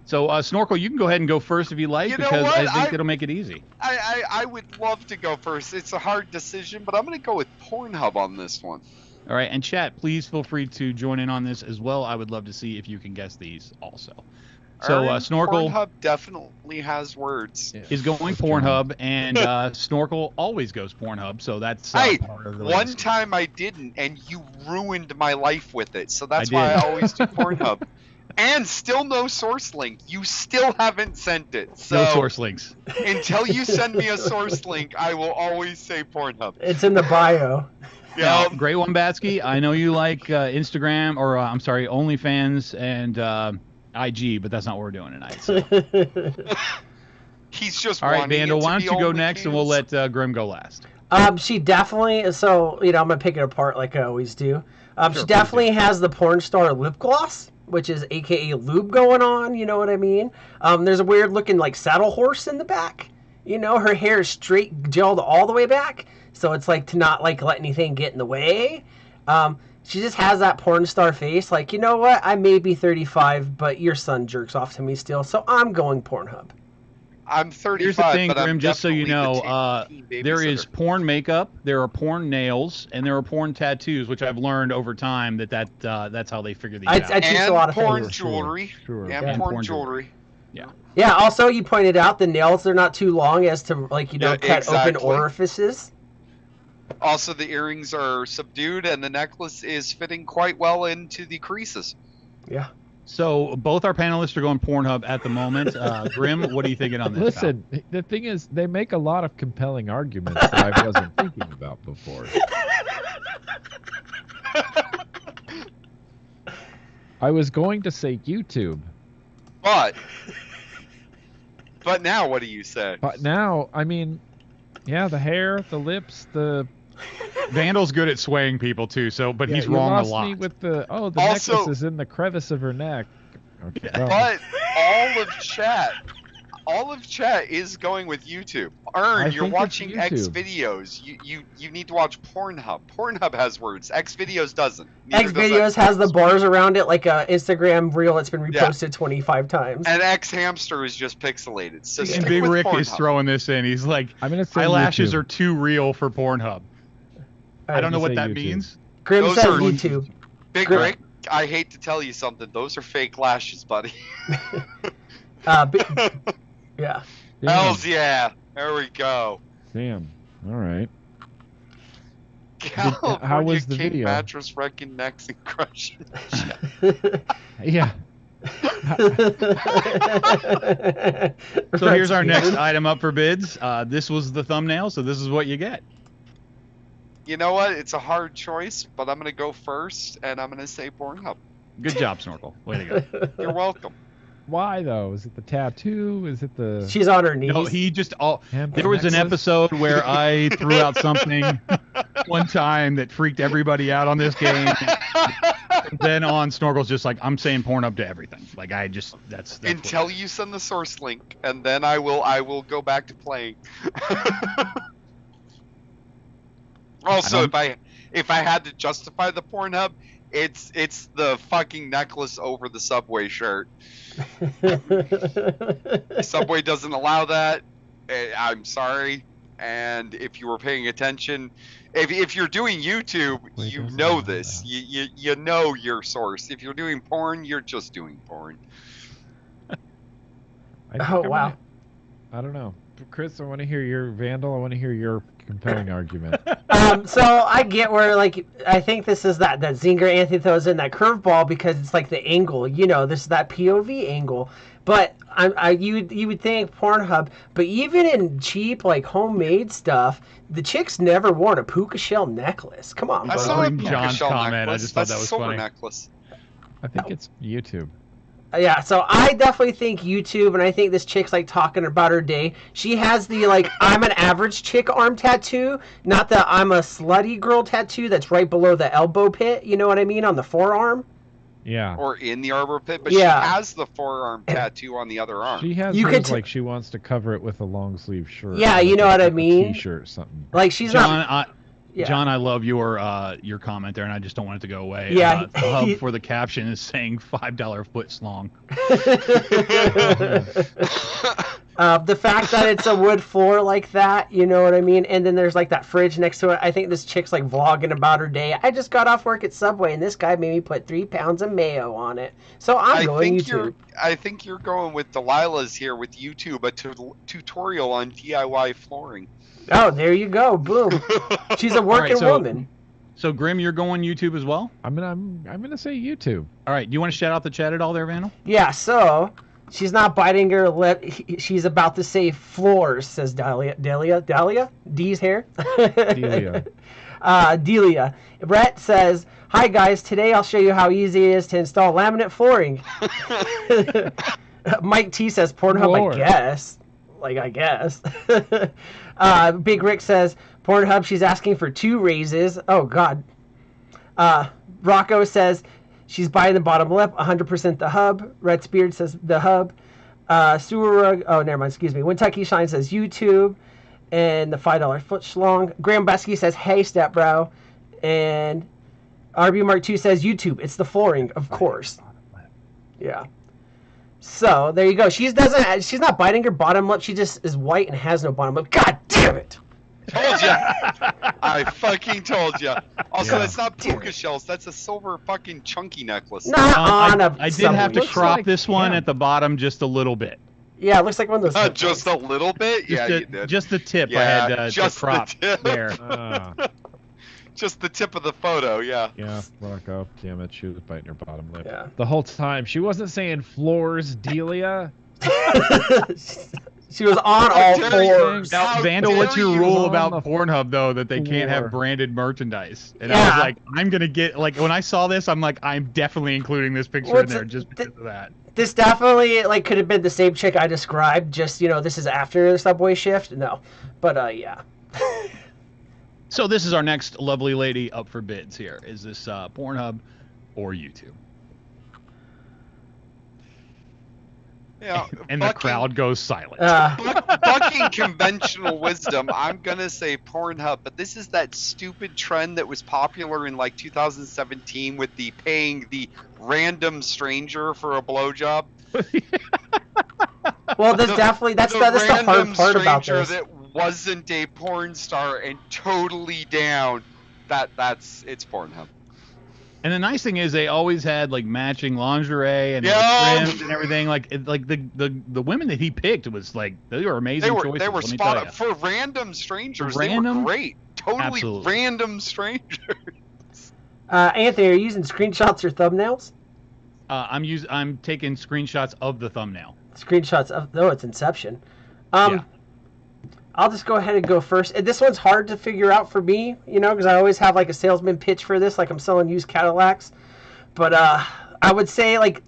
So, Snorkel, you can go ahead and go first if you like, because I think it'll make it easy. I would love to go first. It's a hard decision, but I'm going to go with Pornhub on this one. All right, and chat, please feel free to join in on this as well. I would love to see if you can guess these also. So, Snorkel... Pornhub definitely has words. Is going Pornhub, and Snorkel always goes Pornhub, so that's hey, part of the one list. time I didn't, and you ruined my life with it, so that's I why did. I always do Pornhub. And still no source link. You still haven't sent it. So No source links. until you send me a source link, I will always say Pornhub. it's in the bio. Now, Great One Batsky, I know you like Instagram, or I'm sorry, OnlyFans and IG, but that's not what we're doing tonight. So. He's just All right, wanting Vandal, it to why don't be you go only next, and we'll fans. let Grim go last. She definitely, so, I'm going to pick it apart like I always do. She Sure, definitely please do. has the porn star lip gloss, which is AKA lube going on, you know what I mean? There's a weird looking like saddle horse in the back. Her hair is straight gelled all the way back, so it's like to not like let anything get in the way. She just has that porn star face, like, you know what? I may be 35, but your son jerks off to me still, so I'm going Pornhub. I'm 35, Here's the thing, but I'm Grim, just so you definitely know, the teen there is babysitter. porn makeup, there are porn nails, and there are porn tattoos, which I've learned over time that's how they figure these I out. teach a and lot of porn things. jewelry. Sure. And Yeah. porn Porn jewelry. Yeah, also you pointed out the nails, they're not too long as to, like, Yeah, cut open exactly. orifices. Also, the earrings are subdued, and the necklace is fitting quite well into the creases. Yeah. So both our panelists are going Pornhub at the moment. Grim, what are you thinking on this? Listen, the thing is, they make a lot of compelling arguments that I wasn't thinking about before. I was going to say YouTube, But now, what do you say? but now, I mean, yeah, the hair, the lips, the... Vandal's good at swaying people too, but Yeah, he's you wrong a lost lot. me with the Also- necklace is in the crevice of her neck. Okay, well, But all of chat is going with YouTube. I You're think watching it's X YouTube. videos. You need to watch Pornhub. Pornhub has words. X videos doesn't. X Neither does videos has the Hamster. bars around it like a Instagram reel that's been Yeah. reposted 25 times. And X Hamster is just pixelated. So And stick Big with Rick Pornhub. is throwing this in. He's like, I'm gonna say eyelashes YouTube. are too real for Pornhub. I don't know you what say that YouTube. means. Grim Those says are- YouTube. Big Great. Rick, I hate to tell you something. Those are fake lashes, buddy. Yeah. Damn, Hells yeah. There we go. damn. All right. California how was the King video? mattress wrecking necks and crushing. Yeah. So here's our next item up for bids. This was the thumbnail, so this is what you get. You know what? It's a hard choice, but I'm going to go first, and I'm going to say Pornhub. Good job, Snorkel. Way to go. You're welcome. Why though? Is it the tattoo? Is it the? She's on her knees. No, he just hemp there was an necklace? episode where I threw out something one time that freaked everybody out on this game. Then on Snorkel's just like, I'm saying Pornhub to everything. Like that's Until what you send the source link, and then I will go back to playing. Also, if I had to justify the Pornhub, it's the fucking necklace over the Subway shirt. Subway doesn't allow that. I'm sorry. And if you were paying attention, if you're doing YouTube, you know this. You know your source. If you're doing porn, you're just doing porn. Oh, wow. I don't know. Chris, I want to hear your Vandal. I want to hear your compelling argument. So I get where, like, I think this is that zinger Anthony throws in, that curveball, because it's like the angle, you know, this is that POV angle. But you would think Pornhub, but even in cheap, like, homemade stuff, the chicks never worn a puka shell necklace. Come on, I bro. saw a John's puka shell comment. necklace. I just thought That's that a was silver funny. necklace. I think it's YouTube. Yeah, so I definitely think YouTube, and I think this chick's, like, talking about her day. She has the, like, I'm an average chick arm tattoo, not the I'm a slutty girl tattoo that's right below the elbow pit, you know what I mean, on the forearm? Yeah. Or in the arbor pit, but Yeah. she has the forearm tattoo on the other arm. She has You hers could like she wants to cover it with a long sleeve shirt. Yeah, or you like know a- what I a mean? T-shirt or something. Like, she's John, not... Yeah. John, I love your comment there, and I just don't want it to go away. Yeah, The hub for the caption is saying $5 foot long. The fact that it's a wood floor like that, you know what I mean? And then there's, like, that fridge next to it. I think this chick's, like, vlogging about her day. I just got off work at Subway, and this guy made me put 3 pounds of mayo on it. So I'm going YouTube. I think you're going with Delilah's here with YouTube, a tutorial on DIY flooring. Oh, there you go. Boom. She's a working woman. So Grim, you're going YouTube as well? I'm gonna say YouTube. All right. Do you want to shout out the chat at all there, Vandal? Yeah, so she's not biting her lip. She's about to say floors, says Dahlia? D's hair? Delia. Delia. Brett says, hi guys, today I'll show you how easy it is to install laminate flooring. Mike T says, Pornhub, Lord. I guess. Like, I guess. Big Rick says, Pornhub, she's asking for 2 raises. Oh, God. Rocco says, she's buying the bottom lip, 100% the hub. Red Spear says the hub. Sewer, oh, never mind, excuse me. Kentucky Shine says YouTube. And the $5 foot schlong. Graham Besky says, hey, stepbro. And RB Mark 2 says YouTube. It's the flooring, of course. Yeah. So there you go. She's not biting her bottom lip. She just is white and has no bottom lip. God damn it! Told ya! I fucking told ya. Also, Yeah. that's not puka shells. That's a silver fucking chunky necklace. Not on a. I did have to Looks crop like this one him. at the bottom just a little bit. Yeah, it looks like one of those. Just a little bit? Just Yeah, you did. just the tip I Yeah, had to just the crop tip. there. Just the tip of the photo, yeah. Yeah, Rocco. Damn it, she was biting her bottom lip. Yeah. The whole time. She wasn't saying floors, Delia. She was on all dare you. fours. How Now, Vandal, what's dare your you. rule On about the Pornhub, though, that they can't floor. have branded merchandise? And I Yeah. was like, I'm going to get, like, when I saw this, I'm like, I'm definitely including this picture What's in there it- just because of that. This definitely like could have been the same chick I described. Just, you know, this is after the Subway shift. No, but yeah. So this is our next lovely lady up for bids here. Is this Pornhub or YouTube? Yeah, And the crowd goes silent. Bucking conventional wisdom, I'm gonna say Pornhub, but this is that stupid trend that was popular in like 2017 with the paying the random stranger for a blowjob. Well, that's definitely that's the hard random part about stranger this. that wasn't a porn star and totally down. It's Pornhub. And the nice thing is they always had like matching lingerie and Yeah. trimmed and everything. Like the women that he picked was like they were amazing choices. They were let me tell spot ya. on for random strangers. Random? They were great. Totally Absolutely. random strangers. Anthony, are you using screenshots or thumbnails? I'm taking screenshots of the thumbnail. Screenshots of it's Inception. Yeah. I'll just go ahead and go first. And this one's hard to figure out for me, you know, because I always have like a salesman pitch for this, like I'm selling used Cadillacs. But I would say like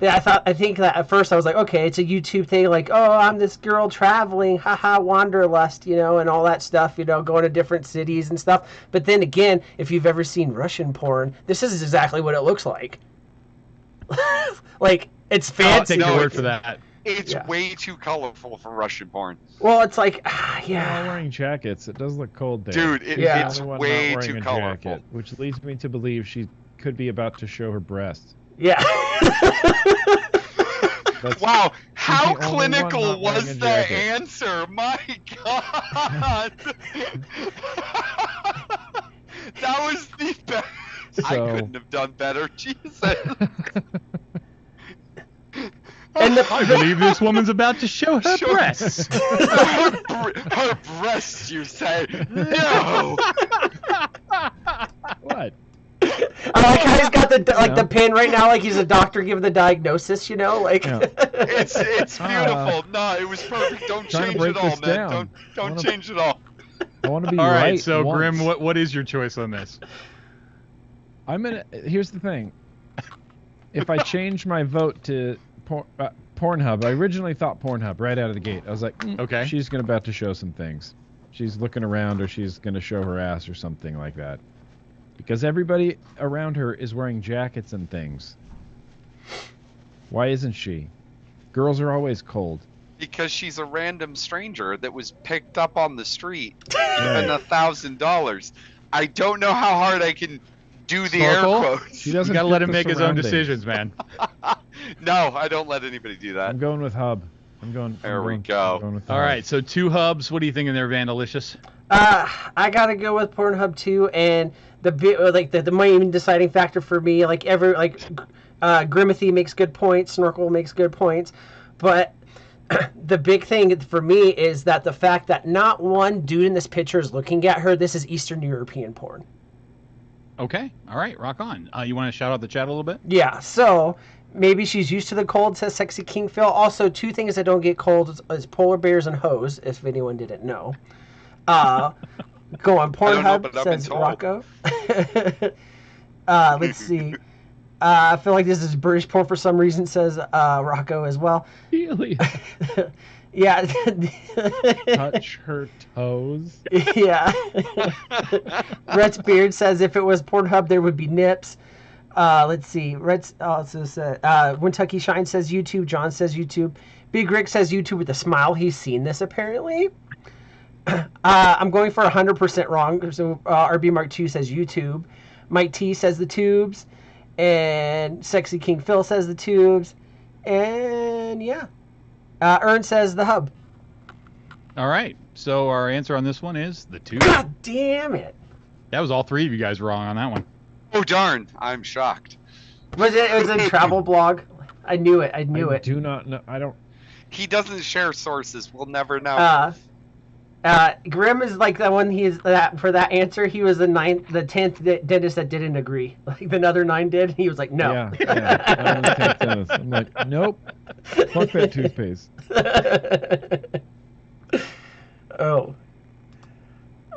I think that at first I was like, okay, it's a YouTube thing, like, oh, I'm this girl traveling, haha, wanderlust, you know, and all that stuff, you know, going to different cities and stuff. But then again, if you've ever seen Russian porn, this is exactly what it looks like. Like, it's fancy. I'll take your No, word for that. It's way too colorful for Russian porn. Well, it's like, They're all wearing jackets. It does look cold there. Dude, it's way too colorful. Jacket, which leads me to believe she could be about to show her breasts. Yeah. Wow, how clinical was that answer? My God. That was the best. So, I couldn't have done better. Jesus. I believe this woman's about to show her breasts. Her breasts, you say? No. What? I like how he's got the pin right now, like he's a doctor giving the diagnosis, like. Yeah. It's beautiful. No, it was perfect. Don't change it all, man. Don't change it all. I want to be all right. right So once. Grim, what is your choice on this? Here's the thing. If I change my vote to Pornhub, I originally thought Pornhub right out of the gate. I was like, okay, she's about to show some things. She's looking around, or she's going to show her ass, or something like that. Because everybody around her is wearing jackets and things. Why isn't she? Girls are always cold. Because she's a random stranger that was picked up on the street, given $1,000. I don't know how hard I can do the air quotes. She doesn't. You gotta let him make his own decisions, man. No, I don't let anybody do that. I'm going with Hub. There we go. All right, so 2 hubs. What are you thinking there, Vandalicious? I gotta go with Pornhub too, and the main deciding factor for me, Grimothy makes good points, Snorkel makes good points, but the big thing for me is that the fact that not one dude in this picture is looking at her. This is Eastern European porn. Okay, all right, rock on. You want to shout out the chat a little bit? Yeah, so maybe she's used to the cold, says Sexy King Phil. Also, 2 things that don't get cold is polar bears and hoes, if anyone didn't know. Go on Pornhub, says Rocco. Let's see. I feel like this is British porn for some reason, says Rocco as well. Really? Yeah. Touch her toes. Yeah. Rhett's Beard says if it was Pornhub, there would be nips. Let's see. Rhett's also said, Kentucky Shine says YouTube. John says YouTube. Big Rick says YouTube with a smile. He's seen this apparently. I'm going for 100% wrong. So RB Mark II says YouTube. Mike T says the tubes. And Sexy King Phil says the tubes. And yeah. Ern says the hub. All right. So our answer on this one is the tubes. God damn it. That was all 3 of you guys wrong on that one. Oh, darn. I'm shocked. Was it a travel blog? I knew it. I do not know. I don't. He doesn't share sources. We'll never know. Grim is like the one for that answer. He was the 10th dentist that didn't agree. Like the other 9 did. He was like, no. Yeah. I'm like, nope. Fuck that toothpaste. Oh.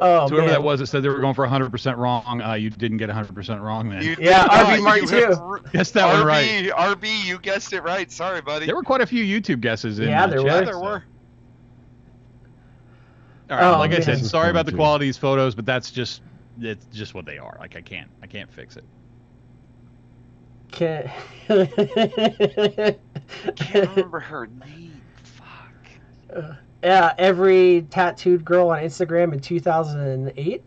So whoever that was that said they were going for 100% wrong, you didn't get 100% wrong then. RB Mark too. Guessed that one right. RB, you guessed it right. Sorry, buddy. There were quite a few YouTube guesses in there chat. were. There were. All right, like I said, sorry about the quality of these photos, but it's just what they are. Like I can't fix it. Can't remember her name. Fuck. Every tattooed girl on Instagram in 2008.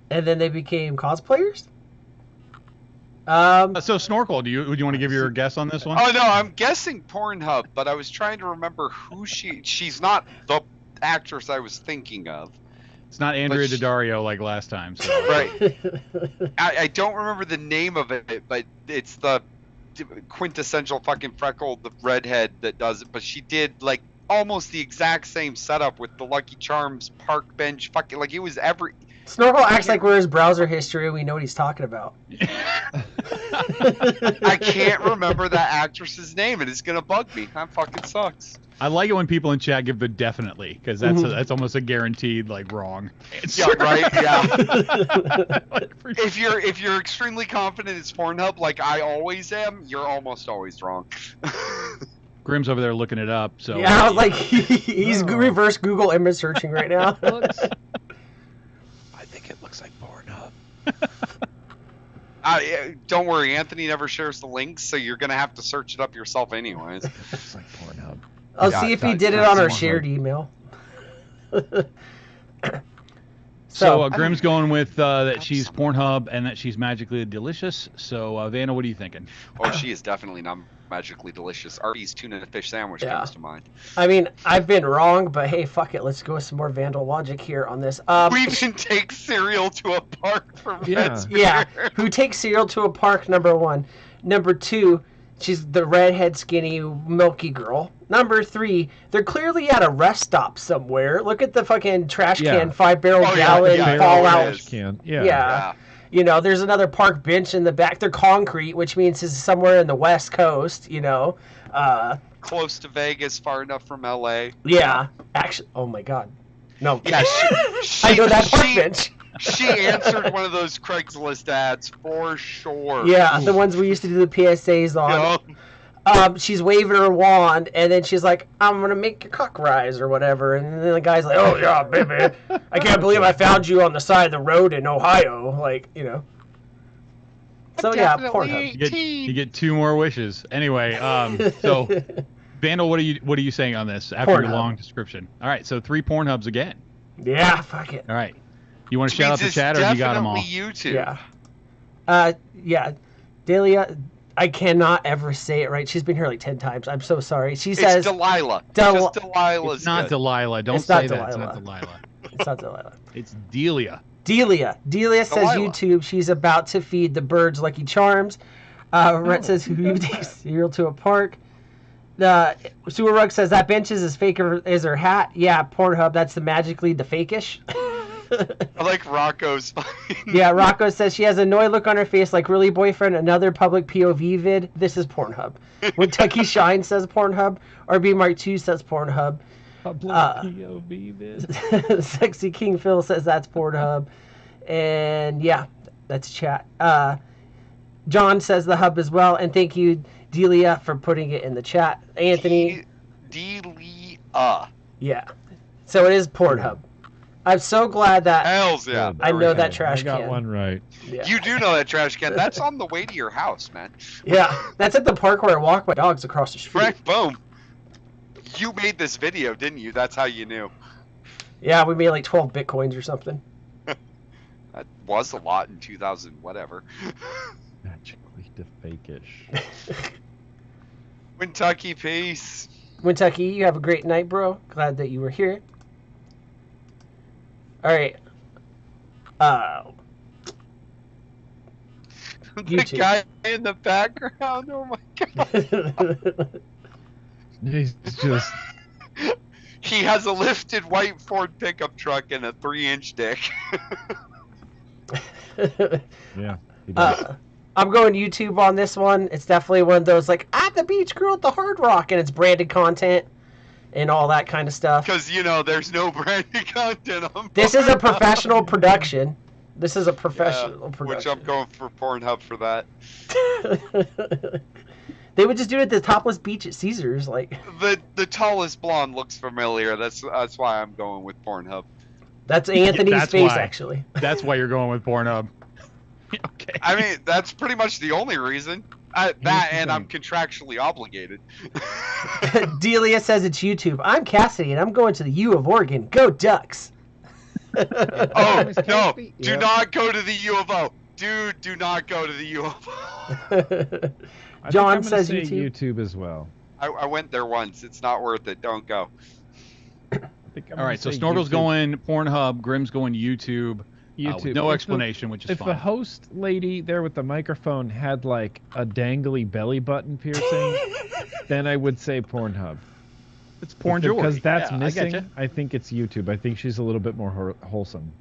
And then they became cosplayers? So Snorkel, do you want to give your guess on this one? Oh no, I'm guessing Pornhub, but I was trying to remember who she's not the actress I was thinking of. It's not Andrea Daddario like last time. So. Right. I don't remember the name of it, but it's the quintessential fucking freckled redhead that does it. But she did like almost the exact same setup with the Lucky Charms park bench. Fucking like it was every. Snorkel acts like we're his browser history and we know what he's talking about. I can't remember that actress's name and it's going to bug me. That fucking sucks. I like it when people in chat give the definitely, because that's almost a guaranteed like wrong answer. Yeah, right. Yeah. If you're extremely confident it's Pornhub, like I always am, you're almost always wrong. Grim's over there looking it up. So yeah, I was like he's reverse Google image searching right now. I think it looks like Pornhub. Don't worry, Anthony never shares the links, so you're gonna have to search it up yourself anyways. It's like Pornhub. I'll see if he did it on our shared email. So Grimm's going with that she's Pornhub and that she's magically delicious. So Vanna, what are you thinking? Oh, she is definitely not magically delicious. Arby's tuna and fish sandwich comes to mind. I mean, I've been wrong, but hey, fuck it. Let's go with some more Vandal logic here on this. We can take cereal to a park for Red's beer. Yeah, who takes cereal to a park, number 1. Number 2, she's the redhead, skinny, milky girl. Number 3, they're clearly at a rest stop somewhere. Look at the fucking trash can, 5-barrel gallon fallout. Can. Yeah. You know, there's another park bench in the back. They're concrete, which means it's somewhere in the West Coast, you know. Close to Vegas, far enough from LA. Yeah. Actually, oh my God. No. Yeah, I know that park bench. She answered one of those Craigslist ads for sure. Yeah, the ones we used to do the PSAs on. She's waving her wand, and then she's like, I'm going to make your cock rise, or whatever. And then the guy's like, oh, yeah, baby. I can't believe I found you on the side of the road in Ohio. Like, you know. So, yeah, Pornhub. You get 2 more wishes. Anyway, so, Vandal, what are you saying on this after your long description? All right, so 3 Pornhubs again. Yeah, fuck it. All right. You want to shout out the chat, or you got them all? YouTube. Yeah. Yeah. Delia... I cannot ever say it right. She's been here like 10 times. I'm so sorry. She says... It's Delilah. Just Delilah's It's not good. Delilah. Don't say that. It's not Delilah. It's not Delilah. It's Delia. Delia says YouTube. She's about to feed the birds Lucky Charms. Rhett says, who takes cereal to a park? Sewer Rug says, that bench is as fake as her hat. Yeah, Pornhub. That's the magically the fake-ish. I like Rocco's fine. Yeah, Rocco says she has a annoyed look on her face like really boyfriend, another public POV vid. This is Pornhub. Kentucky Shine says Pornhub. RB Mark 2 says Pornhub. Public POV vid. Sexy King Phil says that's Pornhub. And yeah, that's chat. John says the hub as well. And thank you, Delia, for putting it in the chat. Anthony. Delia. Yeah. So it is Pornhub. I'm so glad that Hells yeah. I know that trash can. I got one right. Yeah. You do know that trash can. That's on the way to your house, man. Yeah, that's at the park where I walk my dogs across the street. Frank, boom. You made this video, didn't you? That's how you knew. Yeah, we made like 12 bitcoins or something. That was a lot in 2000, whatever. Magically to fake-ish. Kentucky, peace. Kentucky, you have a great night, bro. Glad that you were here. All right. The guy in the background. Oh my God. He's just. He has a lifted white Ford pickup truck and a 3-inch dick. Yeah. He does. I'm going YouTube on this one. It's definitely one of those like at the beach girl at the Hard Rock, and it's branded content. And all that kind of stuff. Because, you know, there's no branded content on This is a professional production. This is a professional production. Which I'm going for Pornhub for that. They would just do it at the topless beach at Caesars. Like the tallest blonde looks familiar. That's why I'm going with Pornhub. That's Anthony's face, actually. That's why you're going with Pornhub. Okay. I mean, that's pretty much the only reason. That and I'm contractually obligated. Delia says it's YouTube. I'm Cassidy, and I'm going to the U of Oregon. Go Ducks! Oh, no. Do not go to the U of O. Dude, do not go to the U of O. John says YouTube. YouTube as well. I went there once. It's not worth it. Don't go. All right, so Snorkel's going Pornhub. Grimm's going YouTube. YouTube. No explanation, which is if fine. If the host lady there with the microphone had like a dangly belly button piercing, then I would say Pornhub. It's porn jewelry. Because that's missing. I think it's YouTube. I think she's a little bit more wholesome.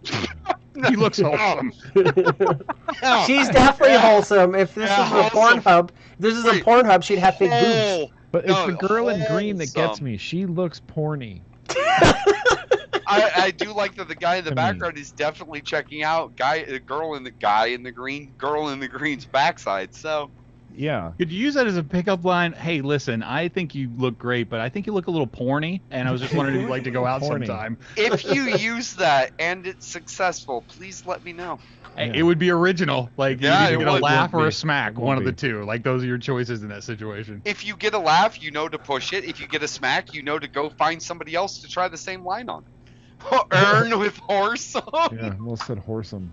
He looks wholesome. She's definitely wholesome. If this is a Pornhub, she'd have fake boobs. But it's the girl in green that gets me. She looks porny. I do like that the guy in the background is definitely checking out girl in the green's backside. So Yeah. Could you use that as a pickup line? Hey, listen, I think you look great, but I think you look a little porny, and I was just wondering if you'd like to go out sometime. If you use that and it's successful, please let me know. Hey, it would be original. Like, yeah, you either get a laugh or a be. smack, one of the two. Like, those are your choices in that situation. If you get a laugh, you know to push it. If you get a smack, you know to go find somebody else to try the same line on. Earn with Horsum. Yeah, almost said Horsum.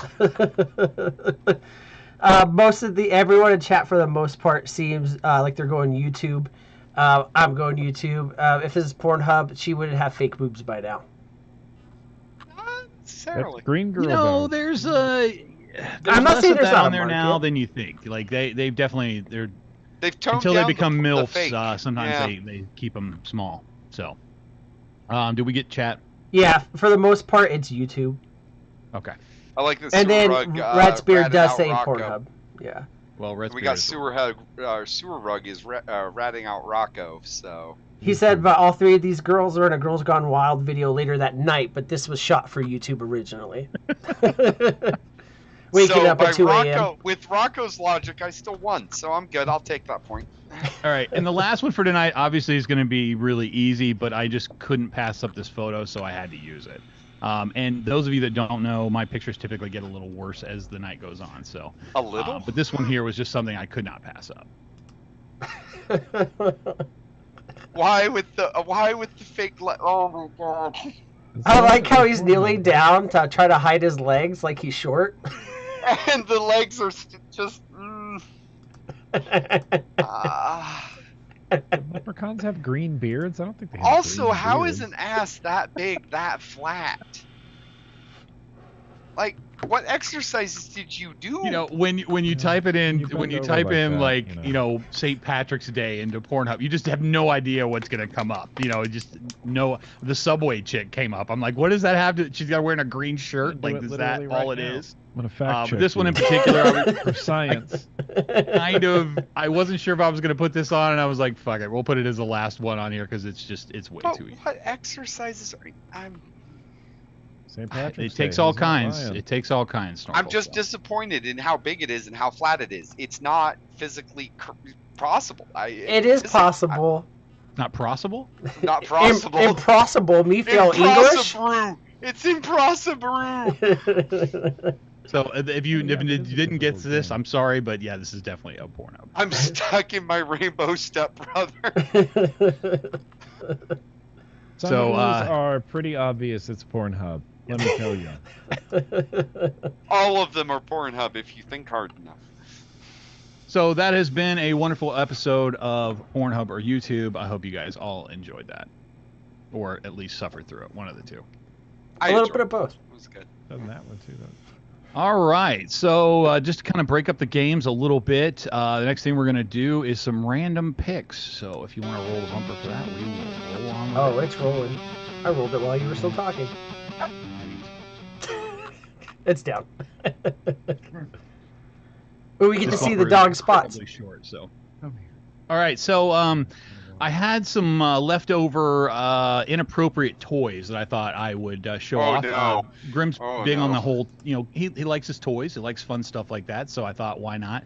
Everyone in chat for the most part seems like they're going YouTube. I'm going YouTube. If this is Pornhub, she wouldn't have fake boobs by now. Not necessarily. That's Green Girl. You know, there's I'm not less saying of there's that not on a there market. now than you think. Like they've definitely They've toned until down they become the MILFs. fake. Sometimes they keep them small. So, did we get chat? Yeah, for the most part, it's YouTube. Okay. I like this. And then Rug, Ratsbeard does say Rocco. Pornhub. Yeah. Well, We got Sewer Rug is ratting out Rocco, so. He said, but all three of these girls are in a Girls Gone Wild video later that night, but this was shot for YouTube originally. Waking up at 2 a.m. With Rocco's logic, I still won, so I'm good. I'll take that point. All right, and the last one for tonight obviously is going to be really easy, but I just couldn't pass up this photo, so I had to use it. And those of you that don't know, my pictures typically get a little worse as the night goes on. So a little, but this one here was just something I could not pass up. Why with the fake? Oh my god! I like how he's kneeling down to try to hide his legs, like he's short. And the legs are just. Leprechauns have green beards? I don't think they have Also, green how beards. is an ass that big, that flat? Like, what exercises did you do? You know, when you type it in, when you type in that, like St. Patrick's Day into Pornhub, you just have no idea what's gonna come up. You know, just no. The Subway chick came up. I'm like, what does that have to? She's got wearing a green shirt. Like, is that all it is? I'm gonna fact check this one in you. particular, For science. I wasn't sure if I was gonna put this on, and I was like, fuck it, we'll put it as the last one on here because it's way too easy. What exercises are St. Patrick's It takes Day, all he's not kinds. lying. It takes all kinds. Snorkel, I'm just disappointed in how big it is and how flat it is. It's not physically possible. It is possible. Not possible. Not possible. Impossible. Me feel English. It's impossible. So if you didn't get to this, I'm sorry, but yeah, this is definitely a porno. I'm stuck in my rainbow stepbrother. Some So, of those are pretty obvious. It's Pornhub. Let me tell you. All of them are Pornhub if you think hard enough. So that has been a wonderful episode of Pornhub or YouTube. I hope you guys all enjoyed that, or at least suffered through it. One of the two. A little bit of both. It was good. Done that one too, though. All right, so just to kind of break up the games a little bit, the next thing we're going to do is some random picks. So if you want to roll the bumper for that, we will roll on. Oh, it's rolling. I rolled it while you were still talking. It's down. But we get to see the dog spots. Short, so. All right, so I had some leftover inappropriate toys that I thought I would show off. No. Grim's big on the whole, he likes his toys. He likes fun stuff like that. So I thought, why not?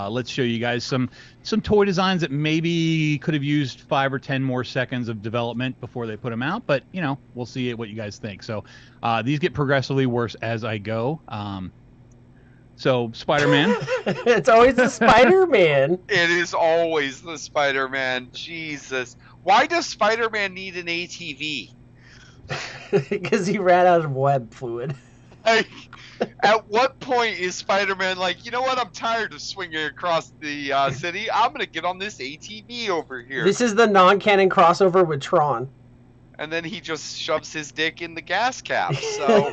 Let's show you guys some toy designs that maybe could have used 5 or 10 more seconds of development before they put them out. But, we'll see what you guys think. So these get progressively worse as I go. So, Spider-Man. It's always the Spider-Man. It is always the Spider-Man. Jesus. Why does Spider-Man need an ATV? Because he ran out of web fluid. Like, at what point is Spider-Man like, you know what? I'm tired of swinging across the city. I'm going to get on this ATV over here. This is the non-canon crossover with Tron. And then he just shoves his dick in the gas cap. So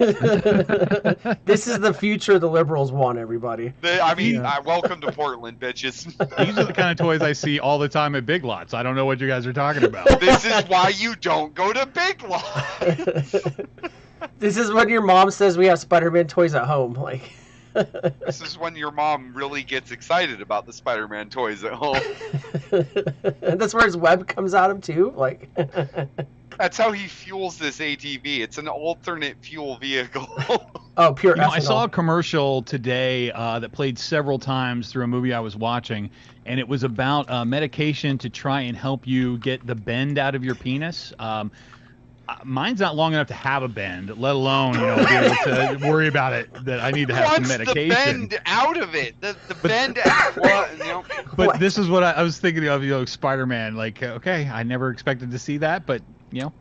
this is the future the liberals want, everybody. Welcome to Portland, bitches. These are the kind of toys I see all the time at Big Lots. I don't know what you guys are talking about. This is why you don't go to Big Lots. This is when your mom says we have Spider-Man toys at home. Like. This is when your mom really gets excited about the Spider-Man toys at home. And that's where his web comes out of too. Like. That's how he fuels this ATV. It's an alternate fuel vehicle. Oh, pure ethanol. I saw a commercial today that played several times through a movie I was watching, and it was about medication to try and help you get the bend out of your penis. Mine's not long enough to have a bend, let alone be able to worry about it. That I need to have some medication. What's the bend out of it? The bend out. Well, But this is what I was thinking of. Spider-Man. Like, okay, I never expected to see that, but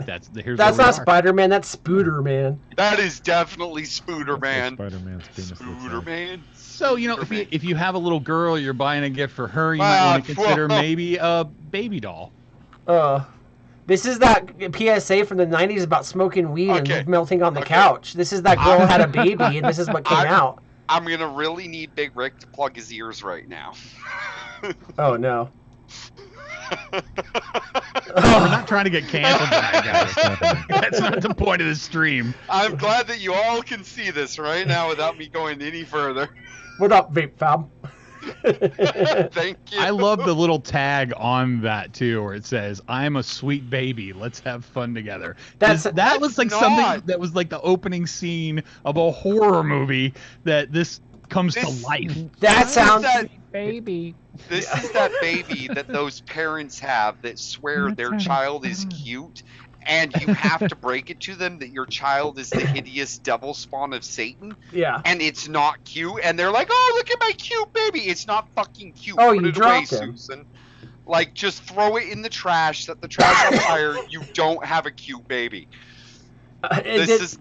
that's not Spider-Man. That's Spooder-Man. That is definitely Spooder-Man. Spider-Man's penis. Spooder-Man. So if you have a little girl, you're buying a gift for her. You might want to consider maybe a baby doll. This is that PSA from the 90s about smoking weed and melting on the couch. This is that girl had a baby, and this is what came out. I'm going to really need Big Rick to plug his ears right now. Oh, no. We're not trying to get canceled tonight, guys. That's not the point of the stream. I'm glad that you all can see this right now without me going any further. What up, Vape Fab? Thank you. I love the little tag on that too, where it says, "I'm a sweet baby. Let's have fun together." That looks like something that was like the opening scene of a horror movie that this comes to life. That sounds baby. This is that baby that those parents have that swear their child is cute, and you have to break it to them that your child is the hideous devil spawn of Satan. Yeah. And it's not cute, and they're like, "Oh, look at my cute baby." It's not fucking cute. Oh, Put you it dropped away, him. Susan. Like, just throw it in the trash. Set the trash on fire. You don't have a cute baby. This is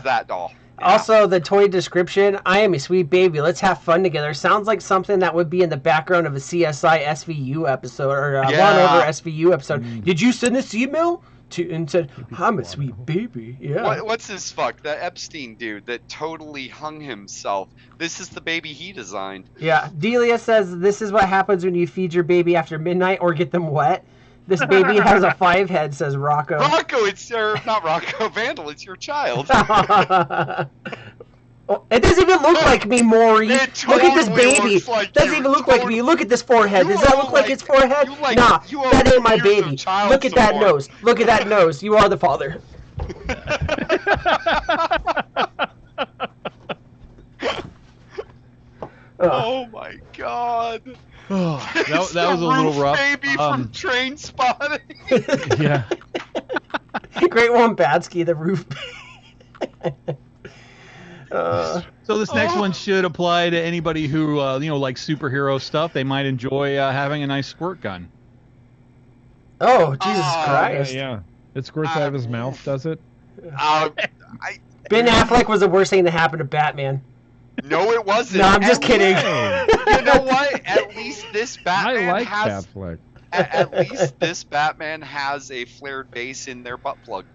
that doll. Yeah. Also, the toy description, "I am a sweet baby. Let's have fun together," sounds like something that would be in the background of a CSI SVU episode or a Law & Order SVU episode. Did you send this email? And said, "I'm a sweet baby." Yeah. What's this fuck? That Epstein dude that totally hung himself. This is the baby he designed. Yeah. Delia says, "This is what happens when you feed your baby after midnight or get them wet. This baby has a 5 head," says Rocco. Rocco, not Rocco Vandal, it's your child. It doesn't even look like me, Maury. Totally look at this baby. Like doesn't even look like me. Look at this forehead. Does that look like its forehead? Nah, that ain't my baby. Look at that nose. Look at that nose. You are the father. Oh my god. That was a little rough. Baby from Train Spotting. Yeah. Great Wombatsky, the roof. So this next one should apply to anybody who likes superhero stuff. They might enjoy having a nice squirt gun. Oh, Jesus Christ! Yeah. It squirts out of his mouth, does it? Ben Affleck was the worst thing that happened to Batman. No, it wasn't. No, I'm just kidding. You know what? At least this Batman I like has. Batfleck. At least this Batman has a flared base in their butt plug.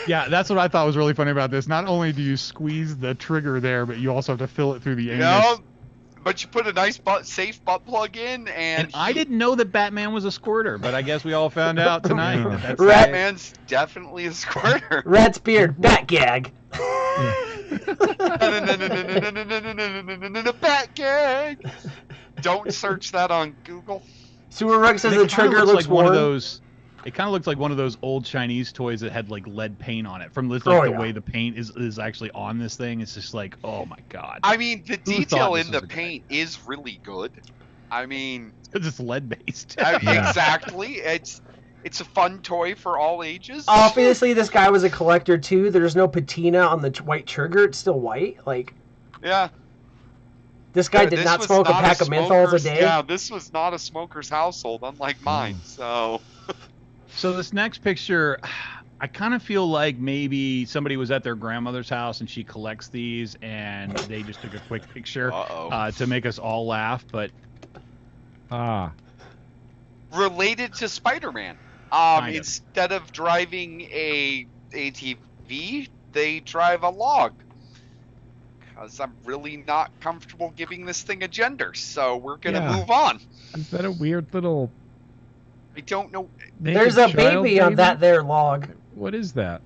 Yeah, that's what I thought was really funny about this. Not only do you squeeze the trigger there, but you also have to fill it through the anus. No, but you put a nice safe butt plug in, and I didn't know that Batman was a squirter, but I guess we all found out tonight. That's Batman's definitely a squirter. Rat's beard, bat gag. Bat gag. Don't search that on Google. Sewer Rug says the trigger looks like one of those. It kind of looks like one of those old Chinese toys that had like lead paint on it. From the way the paint is actually on this thing, it's just like, oh my god. I mean, the detail in the paint is really good. I mean, because it's lead based. Exactly. It's a fun toy for all ages. Obviously, this guy was a collector too. There's no patina on the white trigger. It's still white. Like, yeah. This guy did not smoke a pack of menthols a day. Yeah, this was not a smoker's household, unlike mine. So this next picture, I kind of feel like maybe somebody was at their grandmother's house and she collects these, and they just took a quick picture to make us all laugh. But related to Spider-Man, instead of driving a ATV, they drive a log. Because I'm really not comfortable giving this thing a gender, so we're gonna move on. Is that a weird little? I don't know. There's a baby on that there log. What is that?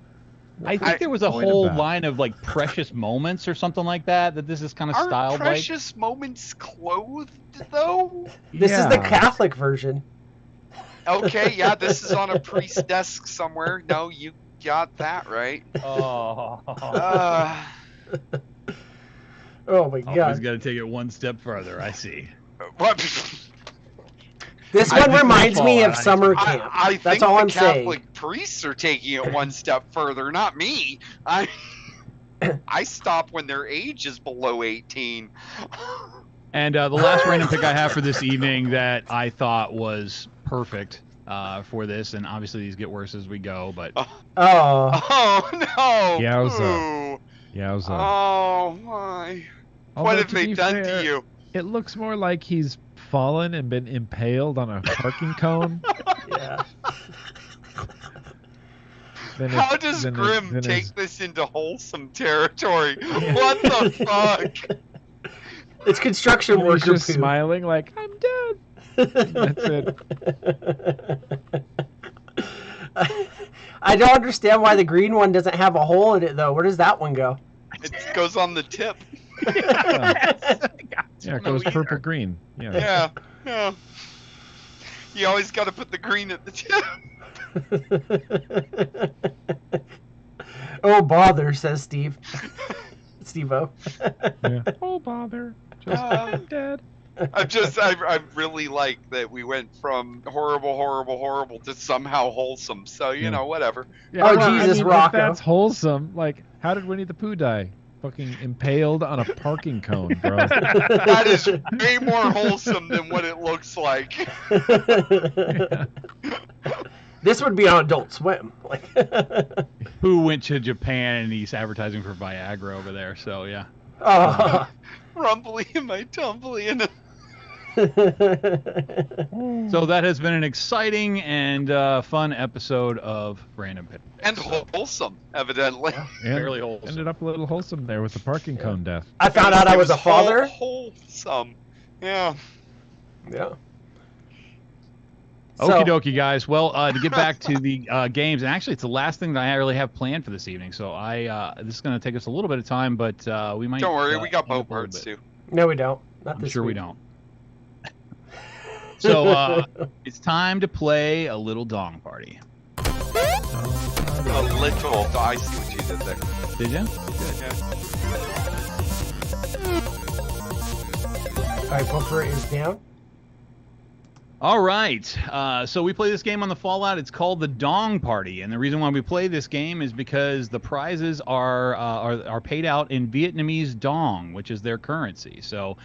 I think there was a whole line of like precious moments or something like that. That this is kind of styled like. Are precious moments clothed though? This is the Catholic version. Okay, yeah, this is on a priest's desk somewhere. No, you got that right. Oh. Oh my God. Always got to take it one step further. I see. What? This one reminds me of summer camp. I That's think all the I'm Catholic saying. priests are taking it one step further, not me. I stop when their age is below 18. And the last random pick I have for this evening that I thought was perfect for this, and obviously these get worse as we go, but... Oh. Oh, no. Yowza. Ooh. Yowza. Oh, my. Although, What have to they be done fair, to you? It looks more like he's fallen and been impaled on a parking cone. Yeah. How does Grim take this into wholesome territory? What the fuck? It's construction He's worker just poop. smiling like, I'm dead. That's it. I don't understand why the green one doesn't have a hole in it, though. Where does that one go? It goes on the tip. Yeah, it goes purple green. Yeah. Yeah. You always got to put the green at the tip. Oh, bother, says Steve. Steve-O. Yeah. Oh, bother. Just I'm dead. I really like that we went from horrible to somehow wholesome. So, you know, whatever. Yeah, Oh, well, Jesus, if Rocco. that's wholesome, like, how did Winnie the Pooh die? Fucking impaled on a parking cone, bro. That is way more wholesome than what it looks like. Yeah. This would be on Adult Swim. Like, Who went to Japan and he's advertising for Viagra over there, so yeah. oh. Rumbly in my tumbly and So that has been an exciting and fun episode of Random Pick. and wholesome, evidently. And Fairly wholesome. ended up a little wholesome there with the parking cone death. I found out I was a father. Wholesome. Yeah. Yeah. Okie dokie, guys. Well, to get back to the games, and actually it's the last thing that I really have planned for this evening, so this is going to take us a little bit of time, but we might... Don't worry, we got end up boat a little parts bit. too. No, we don't. Not I'm this sure we week. don't. So it's time to play a little dong party. A little. I see what you did there. Did you? Yeah. All right, bumper is down. All right. So we play this game on the Fallout. It's called the Dong Party, and the reason why we play this game is because the prizes are paid out in Vietnamese dong, which is their currency. So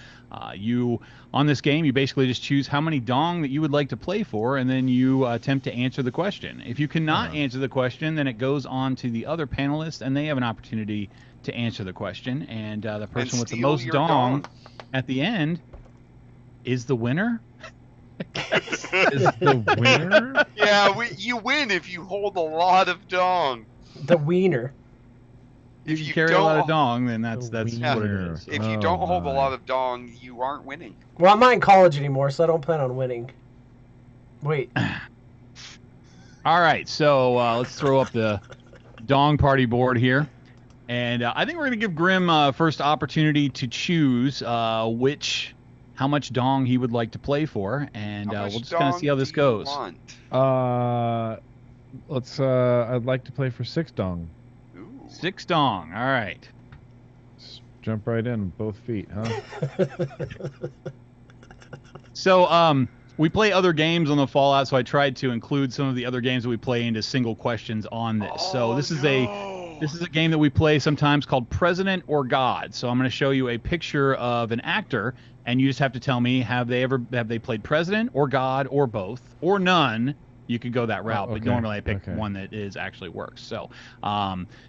you on this game, you basically just choose how many dong that you would like to play for, and then you attempt to answer the question. If you cannot answer the question, then it goes on to the other panelists, and they have an opportunity to answer the question. And the person with the most dong at the end is the winner. Is the winner? Yeah, you win if you hold a lot of dong. The wiener. If you carry a lot of dong, then that's what it is. If you don't hold a lot of dong, you aren't winning. Well, I'm not in college anymore, so I don't plan on winning. Wait. All right, so let's throw up the dong party board here. And I think we're going to give Grim first opportunity to choose how much dong he would like to play for, and we'll just kind of see how this goes. I'd like to play for 6 dong. Ooh. 6 dong. All right. Just jump right in, both feet, huh? So we play other games on the Fallout, so I tried to include some of the other games that we play into single questions on this. So this is a game that we play sometimes called President or God. So I'm going to show you a picture of an actor, and you just have to tell me have they played President or God or both or none. You could go that route, but normally I pick one that actually works. So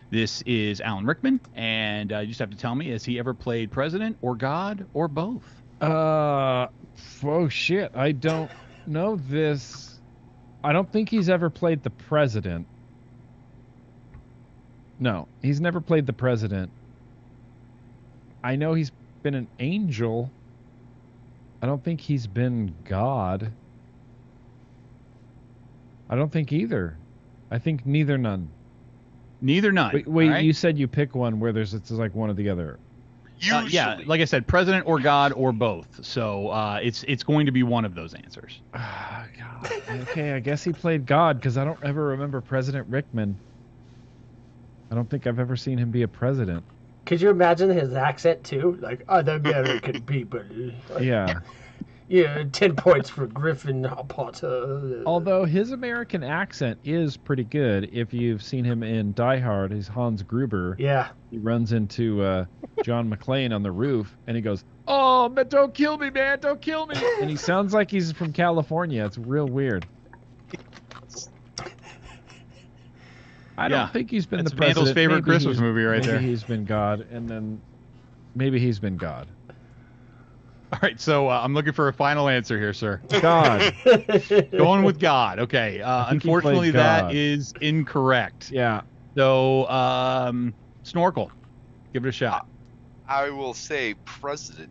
this is Alan Rickman, and you just have to tell me, has he ever played President or God or both? Oh shit, I don't know this. I don't think he's ever played the President. No, he's never played the President. I know he's been an angel. I don't think he's been God. I don't think either. I think neither none. Neither none. Wait, right? You said you pick one where it's like one or the other. Yeah, like I said, President or God or both. So it's going to be one of those answers. God. Okay, I guess he played God because I don't ever remember President Rickman. I don't think I've ever seen him be a president. Could you imagine his accent too? Like, the American people. Yeah. Yeah, 10 points for Griffin Potter. Although his American accent is pretty good. If you've seen him in Die Hard, he's Hans Gruber. Yeah. He runs into John McClane on the roof, and he goes, "Oh, man, don't kill me, man, don't kill me!" And he sounds like he's from California. It's real weird. I don't think he's been the president. Vandal's favorite Christmas movie right there. Maybe he's been God, and then maybe he's been God. All right, so I'm looking for a final answer here, sir. God. Going with God. Okay. Unfortunately, that is incorrect. Yeah. So, Snorkel, give it a shot. I will say president.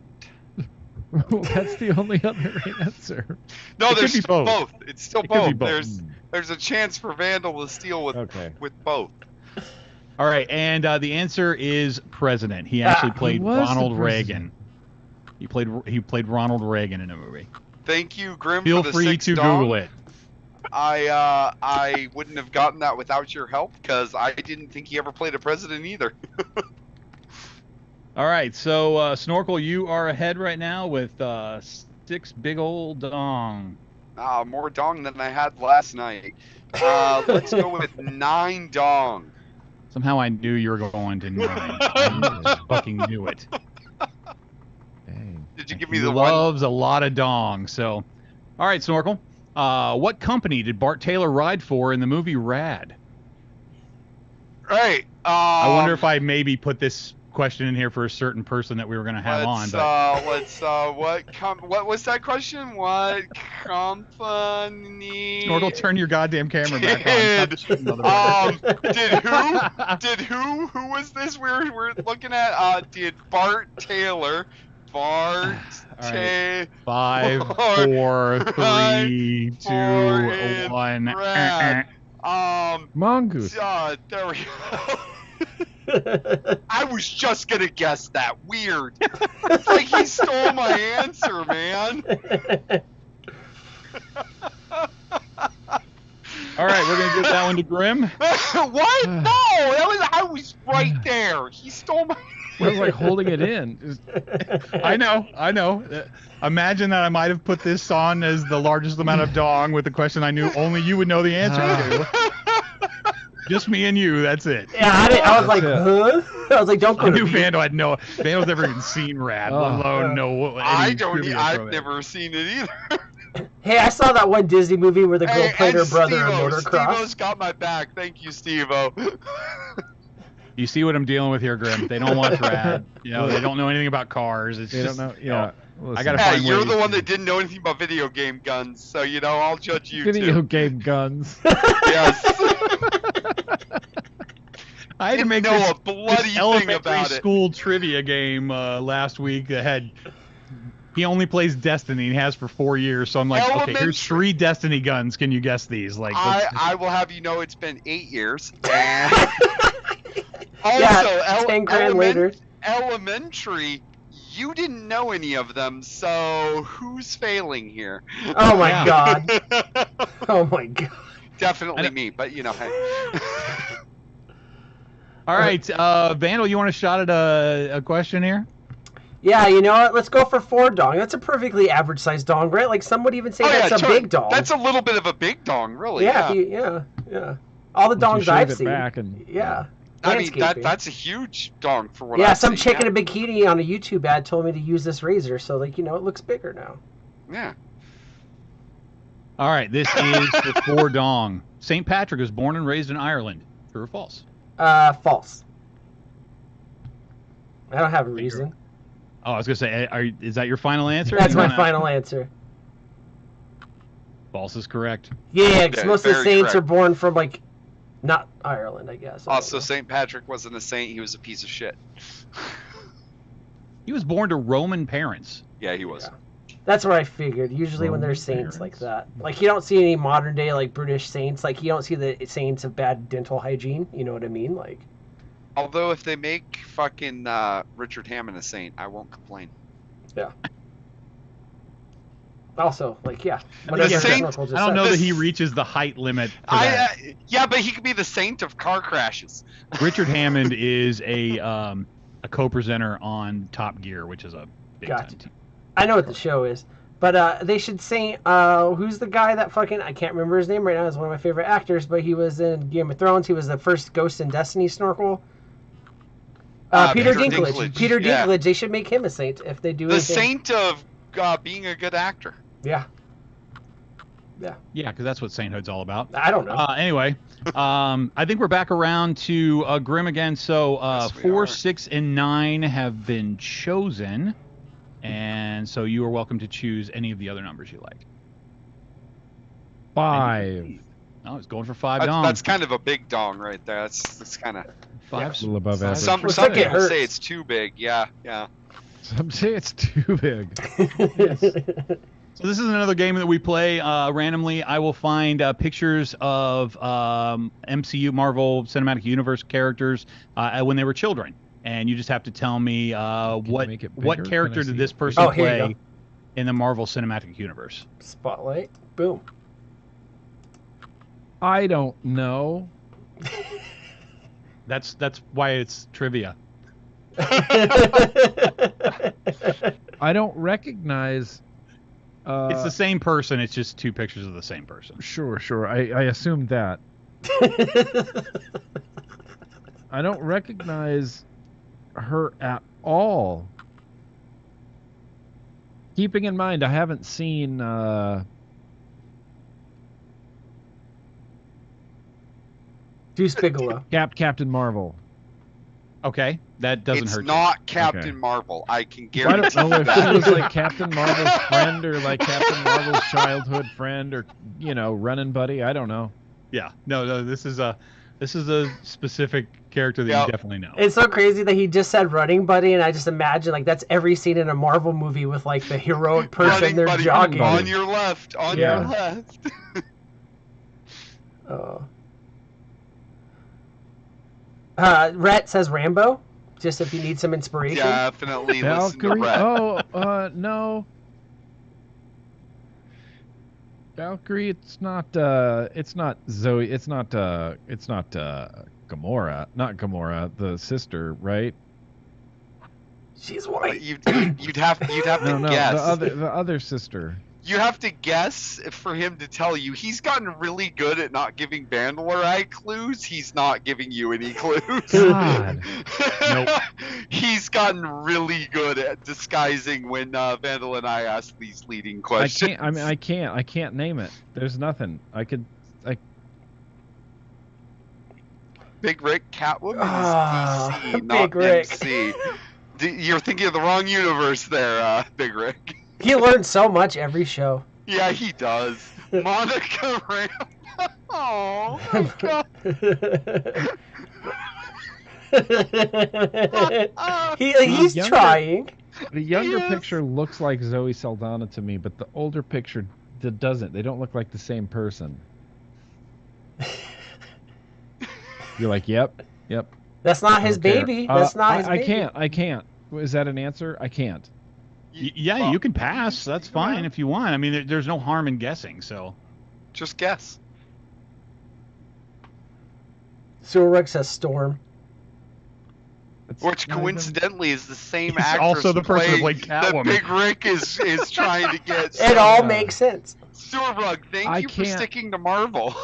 That's the only other answer. No, there's still both. It's still both. Both. There's a chance for Vandal to steal with both. All right, and the answer is president. He actually played Ronald Reagan. He played Ronald Reagan in a movie. Thank you, Grim. Feel for the free to Google it. I wouldn't have gotten that without your help because I didn't think he ever played a president either. All right, so Snorkel, you are ahead right now with 6 big old dong. More dong than I had last night. Let's go with 9 dong. Somehow I knew you were going to 9. I just fucking knew it. Did you give me the one? He loves a lot of dong. So, all right, Snorkel. What company did Bart Taylor ride for in the movie Rad? Right. I wonder if I maybe put this question in here for a certain person that we were going to have on. But what was that question? What company? Snorkel, turn your goddamn camera back on. Did who was this we're looking at? Did Bart Taylor? Bart right. 5, 4, 3, 2, 1. Mongoose. There we go. I was just gonna guess that. Weird. It's like he stole my answer, man. All right, we're gonna give that one to Grim. What? No, I was right there. He stole my. I was like holding it in. I know. Imagine that I might have put this on as the largest amount of dong with the question I knew only you would know the answer to. Just me and you. That's it. Yeah, I was like, huh? I was like, don't go. I knew Vandal had Vandal's never even seen Rad, let alone know what. I've never seen it either. Hey, I saw that one Disney movie where the girl played her brother in motocross. Steve-O's got my back. Thank you, Steve-O. You see what I'm dealing with here, Grim. They don't watch Rad. They don't know anything about cars. They don't know. Yeah. I gotta find. You're the one that didn't know anything about video game guns, so I'll judge you video game guns. Yes. I had to make a bloody thing about it. School trivia game last week that had. He only plays Destiny and has for 4 years, so I'm like, okay, here's 3 Destiny guns. Can you guess these? Like, I will have you know it's been 8 years. And also, 10 grand later. Elementary, you didn't know any of them, so who's failing here? Oh my god. Oh my god. Definitely me, but hey. All right, Vandal, you want a shot at a question here? Yeah, you know what? Let's go for 4 dong. That's a perfectly average sized dong, right? Like some would even say that's a big dong. That's a little bit of a big dong, really. Yeah. All the dongs I've seen. Yeah. I mean, that's a huge dong for what I've seen. Yeah, some chick in a bikini on a YouTube ad told me to use this razor, so it looks bigger now. Yeah. All right, this is the 4 dong. St. Patrick was born and raised in Ireland. True or false? False. I don't have a reason. Oh, I was gonna say, is that your final answer? That's my final answer. False is correct. Yeah, because most of the saints are born from not Ireland, I guess. Also, St. Patrick wasn't a saint; he was a piece of shit. He was born to Roman parents. Yeah, he was. Yeah. That's what I figured. Usually, when there's saints like that, you don't see any modern day British saints. You don't see the saints of bad dental hygiene. You know what I mean? Although if they make fucking Richard Hammond a saint, I won't complain. Yeah. Also, like, yeah. The Saint, I don't know that he reaches the height limit. Yeah, but he could be the Saint of car crashes. Richard Hammond is a co-presenter on Top Gear, which is a big time team. I know what the show is, but they should say who's the guy that fucking, I can't remember his name right now. He's one of my favorite actors, but he was in Game of Thrones. He was the first Ghost in Destiny Snorkel. Peter Dinklage. Peter Dinklage. They should make him a saint if they do. The Saint of being a good actor. Yeah. Yeah, because that's what sainthood's all about. I don't know. Anyway, I think we're back around to Grim again. So Yes, 4, 6, and 9 have been chosen, and so you are welcome to choose any of the other numbers you like. 5. Oh, it's going for 5 dong. That's kind of a big dong right there. That's kind of 5. A little above average. Some Looks people like it hurts. say it's too big. Yeah. Some say it's too big. So this is another game that we play randomly. I will find pictures of MCU, Marvel Cinematic Universe characters when they were children, and you just have to tell me what character did this person play in the Marvel Cinematic Universe. Spotlight. Boom. I don't know. That's why it's trivia. I don't recognize. It's the same person. It's just 2 pictures of the same person. Sure. I assumed that. I don't recognize her at all. Keeping in mind, I haven't seen. Deuce Bigelow. Captain Marvel. Okay, that doesn't hurt. It's not you. Captain Marvel. I can I guarantee don't know if that. it was like Captain Marvel's friend or like Captain Marvel's childhood friend or running buddy. I don't know. Yeah, no. This is a specific character that you definitely know. It's so crazy that he just said running buddy, and I just imagine like that's every scene in a Marvel movie with like the heroic person they're buddy, jogging. on your left. On your left. Rhett says Rambo, just if you need some inspiration. Definitely listen to Valkyrie. Rhett. No. Valkyrie. It's not Zoe. It's not Gamora. Not Gamora, the sister, right? She's white. You'd have to guess. The other sister. You have to guess for him to tell you. He's gotten really good at not giving Bandler eye clues. He's not giving you any clues. God. Nope. He's gotten really good at disguising when Vandal and I ask these leading questions. I can't name it. There's nothing. Big Rick, Catwoman is DC, Big not Rick. MC. You're thinking of the wrong universe there, Big Rick. He learns so much every show. Yeah, he does. Monica Rambeau. Oh, my God. He's trying. The younger picture looks like Zoe Saldana to me, but the older picture doesn't. They don't look like the same person. You're like, yep. That's not his baby. That's not his baby. I can't. Is that an answer? I can't. Yeah, you can pass. That's fine if you want. I mean, there's no harm in guessing, so. Just guess. Silverwick says Storm. Which coincidentally is the same He's actress also the person who played that Catwoman. Big Rick is trying to get. It all makes sense. Silverrug, thank you for sticking to Marvel.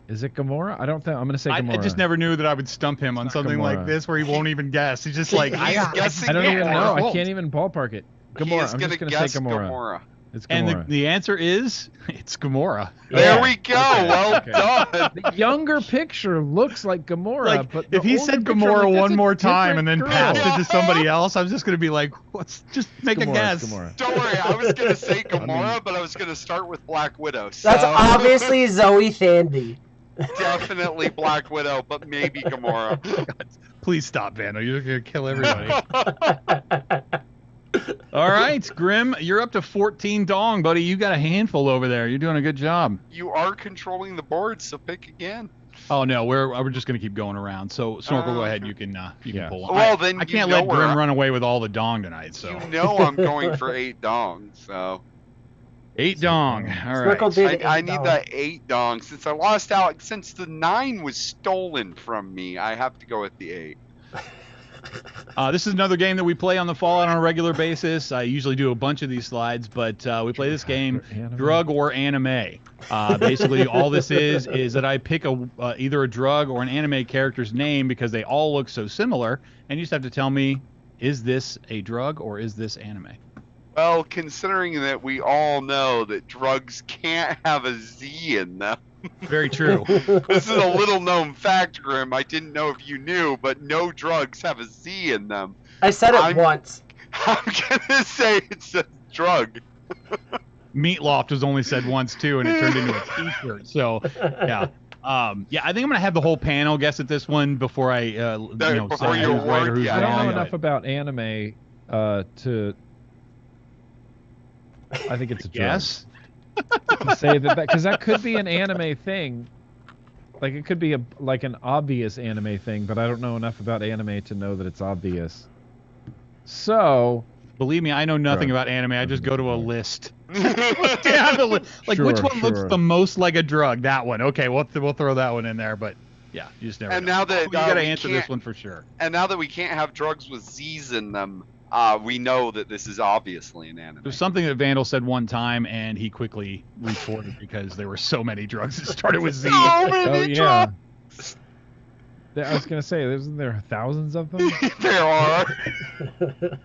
Is it Gamora? I don't think. I'm going to say Gamora. I just never knew that I would stump him on something like this where he won't even guess. He's just like, He's guessing. I don't even know. Gamora. I can't even ballpark it. Gamora. I'm just going to say Gamora. It's Gamora. And the answer is, it's Gamora. There we go. Well done. The younger picture looks like Gamora, but if he said Gamora one more time and then passed it to somebody else, I was just going to be like, let's just make a guess. Don't worry, I was going to say Gamora, but I was going to start with Black Widow. So. That's obviously Zoe Thandy. Definitely Black Widow, but maybe Gamora. God, please stop, Vando. You're going to kill everybody. All right, Grim, you're up to 14 dong, buddy. You got a handful over there. You're doing a good job. You are controlling the board, so pick again. Oh no, we're just gonna keep going around. So Snorkel, go ahead. You can pull one. Well, then I can't let Grim run away with all the dong tonight. So I'm going for 8 dong. So 8 dong. All Snorkel right. did I need that 8 dong since I lost out. Since the 9 was stolen from me, I have to go with the 8. This is another game that we play on the Fallout on a regular basis. I usually do a bunch of these slides, but we play this game, drug or anime. Basically, all this is that I pick either a drug or an anime character's name because they all look so similar, and you just have to tell me, is this a drug or is this anime? Well, considering that we all know that drugs can't have a Z in them. Very true. This is a little known fact, Grim. I didn't know if you knew, but no drugs have a Z in them. I said it once. I'm gonna say it's a drug. Meatloaf was only said once too, and it turned into a T-shirt. So, yeah. I think I'm gonna have the whole panel guess at this one before I, before say you who's right or who's I don't wrong. know enough about anime to. I think it's a drug. Yes. To say that because that could be an anime thing, like it could be an obvious anime thing, but I don't know enough about anime to know that it's obvious. So, believe me, I know nothing about anime. I just go to a list. Like which one looks the most like a drug? That one. Okay, we'll throw that one in there. But yeah, you just never. And know. now that you gotta answer this one for sure. And now that we can't have drugs with Z's in them, we know that this is obviously an anime. There's something that Vandal said one time, and he quickly retorted because there were so many drugs that started with Z. So many drugs. I was gonna say, isn't there thousands of them? There are.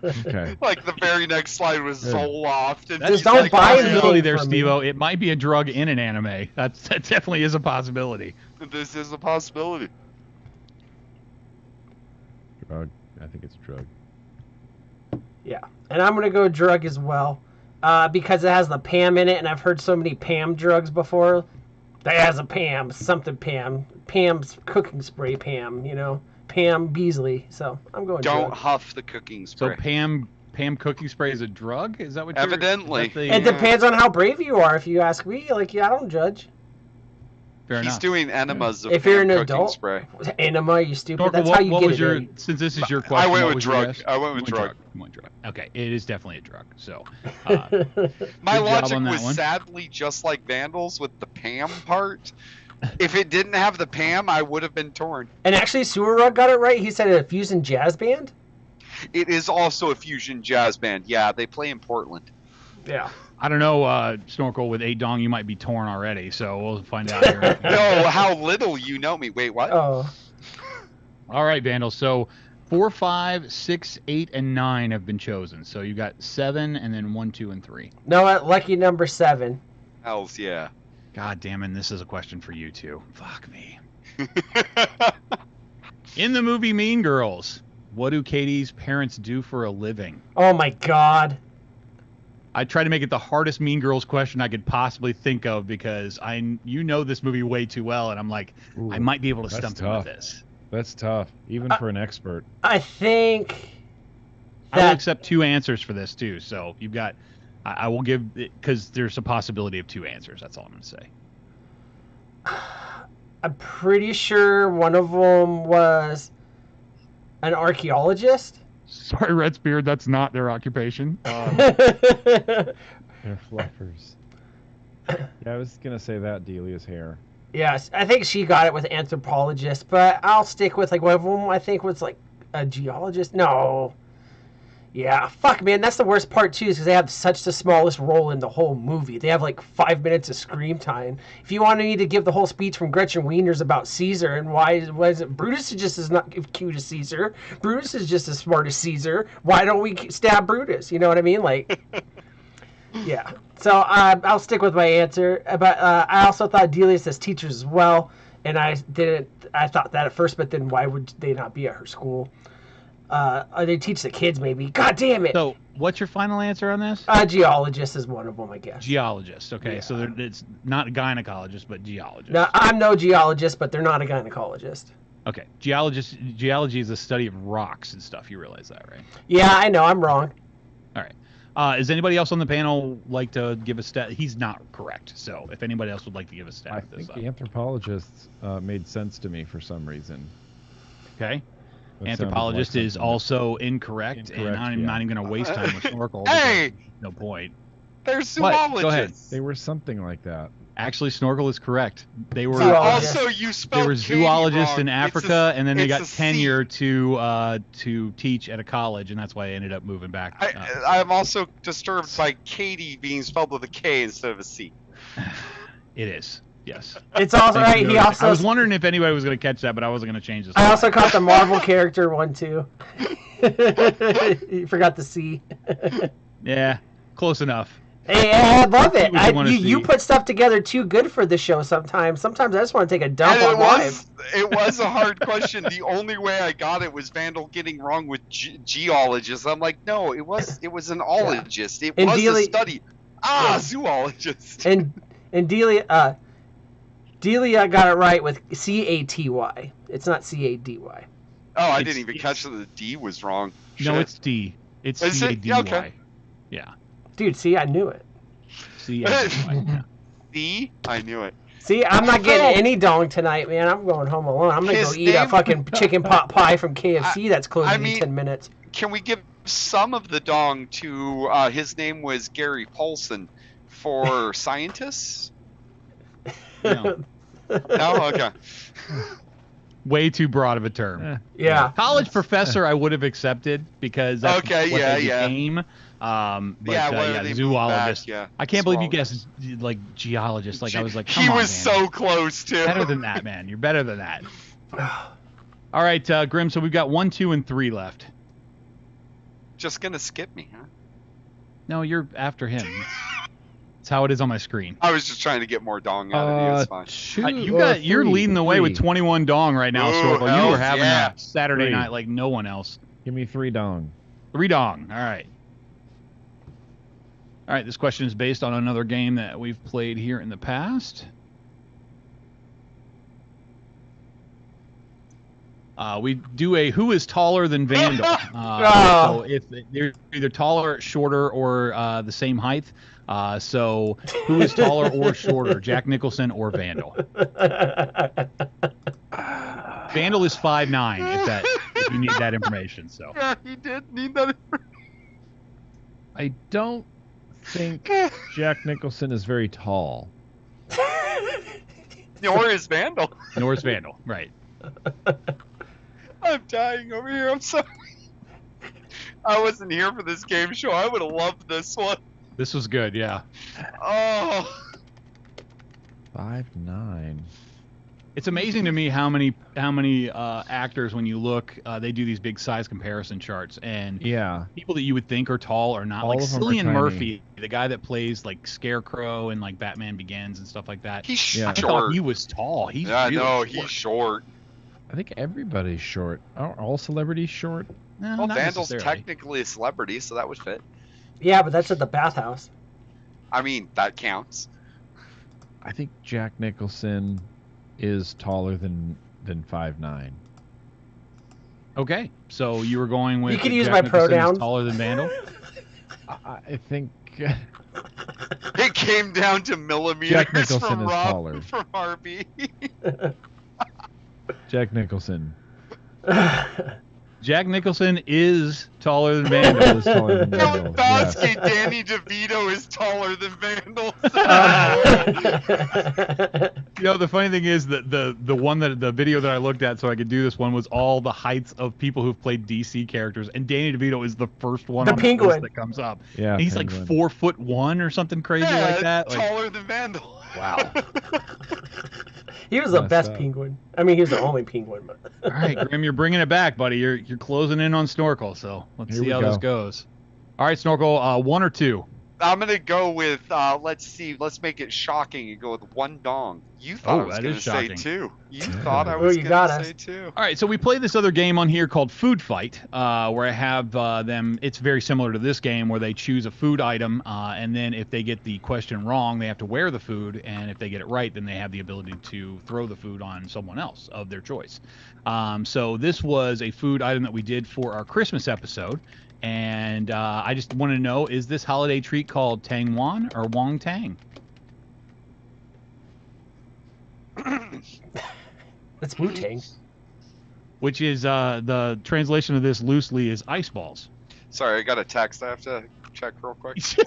Okay. Like the very next slide was Zoloft. And Just don't buy a possibility them there, from Steve-O. It might be a drug in an anime. That definitely is a possibility. This is a possibility. Drug. I think it's a drug. Yeah, and I'm gonna go drug as well, because it has the Pam in it, and I've heard so many Pam drugs before. That has a Pam, something Pam, Pam's cooking spray Pam, Pam Beasley. So I'm going. Don't drug. huff the cooking spray. So Pam cooking spray is a drug? Is that what? Evidently. It depends on how brave you are. If you ask me, I don't judge. Fair He's enough. doing enemas of If you're an cooking adult, spray. enema, you stupid. Snorkel, That's how you what get was it. since this is your question, I went what with was your drug. guess? I went with drug. You went drug. Okay, it is definitely a drug. So, My good job logic on that was one. sadly just like Vandal's with the Pam part. If it didn't have the Pam, I would have been torn. And actually, Sewer Rug got it right. He said a fusion jazz band. It is also a fusion jazz band. Yeah, they play in Portland. Yeah. I don't know, Snorkel, with 8 dong, you might be torn already, so we'll find out here. No, how little you know me. Wait, what? Oh. All right, Vandal. So 4, 5, 6, 8, and 9 have been chosen. So you got 7, and then 1, 2, and 3. No, lucky number 7. Hells yeah. God damn it, this is a question for you two. Fuck me. In the movie Mean Girls, what do Katie's parents do for a living? Oh my God. I tried to make it the hardest Mean Girls question I could possibly think of because you know this movie way too well, and I'm like, Ooh, I might be able to that's stump you tough. with this. That's tough, even for an expert. I think I will that accept 2 answers for this too. So you've got, I will give, because there's a possibility of 2 answers. That's all I'm going to say. I'm pretty sure one of them was an archaeologist. Sorry, Redsbeard, that's not their occupation. They're fluffers. Yeah, I was gonna say that Delia's hair. Yes, I think she got it with anthropologist, but I'll stick with one of them. I think was like a geologist. No. Yeah, fuck, man, that's the worst part too, is because they have such the smallest role in the whole movie. They have like 5 minutes of screen time. If you wanted me to give the whole speech from Gretchen Wieners about Caesar and why is it Brutus is just as not cute as Caesar. Brutus is just as smart as Caesar. Why don't we stab Brutus? You know what I mean? Like, yeah. So I'll stick with my answer. But I also thought Delia says teachers as well, and I thought that at first, but then why would they not be at her school? They teach the kids, maybe. God damn it. So, what's your final answer on this? Geologist is one of them, I guess. Geologist. Okay, Yeah. so it's not a gynecologist, but geologist. Now, I'm no geologist, but they're not a gynecologist. Okay, geology is the study of rocks and stuff. You realize that, right? Yeah, I know. I'm wrong. All right. Is anybody else on the panel like to give a stat? He's not correct. So if anybody else would like to give a stat, I think the anthropologist made sense to me for some reason. Okay. Anthropologist is also incorrect, and I'm not even going to waste time with Snorkel. Hey! No point. They're zoologists. Go ahead. They were something like that. Actually, Snorkel is correct. They were also you spelled they were zoologists wrong. in Africa, and then they got tenure to teach at a college, and that's why I ended up moving back. I'm also disturbed by Katie being spelled with a K instead of a C. It is. Yes. It's also right. He also. I was wondering if anybody was going to catch that, but I wasn't going to change this. I also caught the Marvel character one too. You forgot the C. Yeah, close enough. Hey, I love it. You put stuff together too good for the show sometimes. Sometimes I just want to take a dump on live. It was a hard question. The only way I got it was Vandal getting wrong with geologist. I'm like, no, it was an ologist. It was a study. Zoologist. And Delia got it right with C-A-T-Y. It's not C-A-D-Y. Oh, I didn't even catch that the D was wrong. No, it's D. It's C-A-D-Y. Okay. Yeah. Dude, see, I knew it. C-A-D-Y. Yeah. See? I knew it. See, I'm not getting any dong tonight, man. I'm going home alone. I'm going to go eat a fucking chicken pot pie from KFC that's closing in 10 minutes. Can we give some of the dong to, his name was Gary Paulson, for scientists? No. No? Okay. Way too broad of a term. Yeah. College professor I would have accepted because that's what they became. Zoologist. I can't believe you guessed like geologist. Like I was like, come on, he was so close too. Better than that, man. You're better than that. All right, Grim. So we've got 1, 2, and 3 left. Just gonna skip me, huh? No, you're after him. That's how it is on my screen. I was just trying to get more dong out of you. It's fine. You're leading the way with 21 dong right now, Snorkel. You were having a Saturday night like no one else. Give me 3 dong. 3 dong. All right. All right. This question is based on another game that we've played here in the past. We do a who is taller than Vandal. So if they're either taller, shorter, or the same height. So who is taller or shorter, Jack Nicholson or Vandal? Vandal is 5'9", if you need that information. So yeah, he did need that information. I don't think Jack Nicholson is very tall. Nor is Vandal. Nor is Vandal, right. I'm dying over here. I'm sorry. I wasn't here for this game show. I would have loved this one. This was good, yeah. Oh. 5'9". It's amazing to me how many actors, when you look, they do these big size comparison charts, and people that you would think are tall are not. All like Cillian Murphy, the guy that plays like Scarecrow and like Batman Begins and stuff like that. He's short. I thought he was tall. He's he's short. I think everybody's short. Are all celebrities short? No, well, Vandal's technically a celebrity, so that would fit. Yeah, but that's at the bathhouse. I mean, that counts. I think Jack Nicholson is taller than 5'9". Okay, so you were going with. You can use my pronouns. Taller than Vandal. I think. It came down to millimeters. Jack Nicholson is taller. From RB. Jack Nicholson. Jack Nicholson is taller than Vandal. Bill Bosky, Danny DeVito is taller than Vandal. You know, the funny thing is that the video that I looked at so I could do this one was all the heights of people who've played DC characters, and Danny DeVito is the first one on the list that comes up. Yeah, and he's like 4'1" or something crazy like that. Taller than Vandal. Wow. He was the best penguin. I mean, he was the only penguin. But. All right, Grim, you're bringing it back, buddy. You're closing in on Snorkel, so let's see how this goes. All right, Snorkel, 1 or 2? I'm gonna go with let's see. Let's make it shocking and go with 1 dong. You thought I was gonna say 2. You thought I was gonna say 2. All right, so we play this other game on here called Food Fight, where I have them. It's very similar to this game where they choose a food item, and then if they get the question wrong, they have to wear the food, and if they get it right, then they have the ability to throw the food on someone else of their choice. So this was a food item that we did for our Christmas episode. And I just want to know, is this holiday treat called Tang Wan or Wong Tang? It's Wu-Tang. Which is, the translation of this loosely is ice balls. Sorry, I got a text I have to check real quick. Just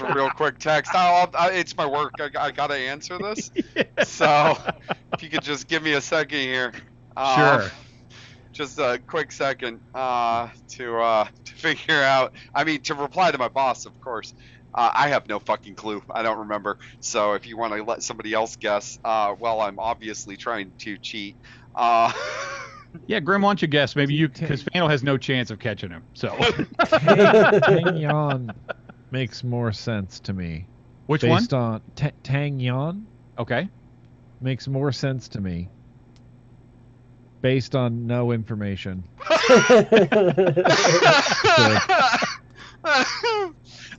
a real quick text. It's my work. I got to answer this. Yeah. So if you could just give me a second here. Sure. Just a quick second to figure out. I mean, to reply to my boss, of course. I have no fucking clue. I don't remember. So if you want to let somebody else guess, well, I'm obviously trying to cheat. Yeah, Grim, why don't you guess? Maybe you, because Fano has no chance of catching him. So Tang Yan makes more sense to me. Which Based one? On Tang Yan. Okay. Makes more sense to me. Based on no information.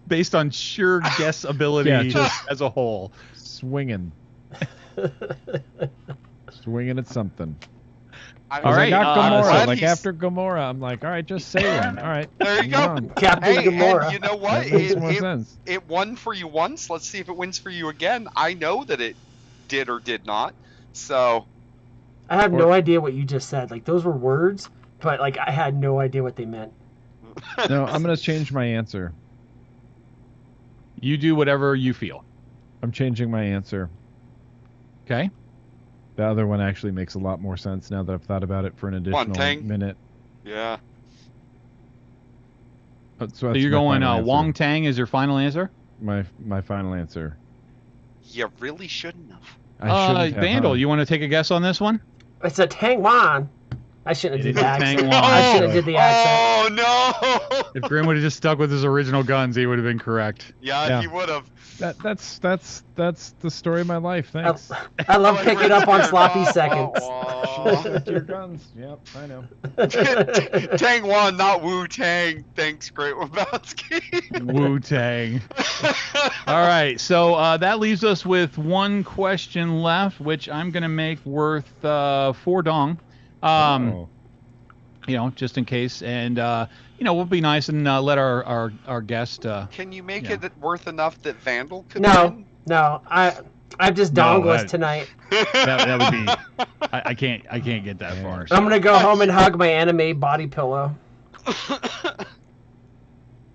Based on sheer guess ability as a whole. Swinging. Swinging at something. All right, I got Gamora. like after Gamora, I'm like, all right, just say one. All right. There you go. Captain Gamora. And you know what? That makes more sense. It won for you once. Let's see if it wins for you again. I know that it did or did not. So. I have no idea what you just said. Like, those were words, but, like, I had no idea what they meant. No, I'm going to change my answer. You do whatever you feel. I'm changing my answer. Okay. The other one actually makes a lot more sense now that I've thought about it for an additional minute. Yeah. So you're going Wong Tang is your final answer? My final answer. You really shouldn't have. Vandal, you want to take a guess on this one? It's a Tang Wan. I shouldn't have did the accent. Tang Wan. I should have did the accent. Oh no! If Grim would have just stuck with his original guns, he would have been correct. Yeah, he would have. That's the story of my life. Thanks. I love picking up on sloppy seconds. With your guns. Yep, I know. Tang Wan, not Wu Tang. Thanks, Great Wabowski. Wu Tang. All right, so that leaves us with one question left, which I'm gonna make worth 4 dong. You know, just in case, and you know, we'll be nice and let our guest. Can you make it worth enough that Vandal could win? No, I'm just dongless tonight. That would be. I can't get that far. So. I'm gonna go home and hug my anime body pillow.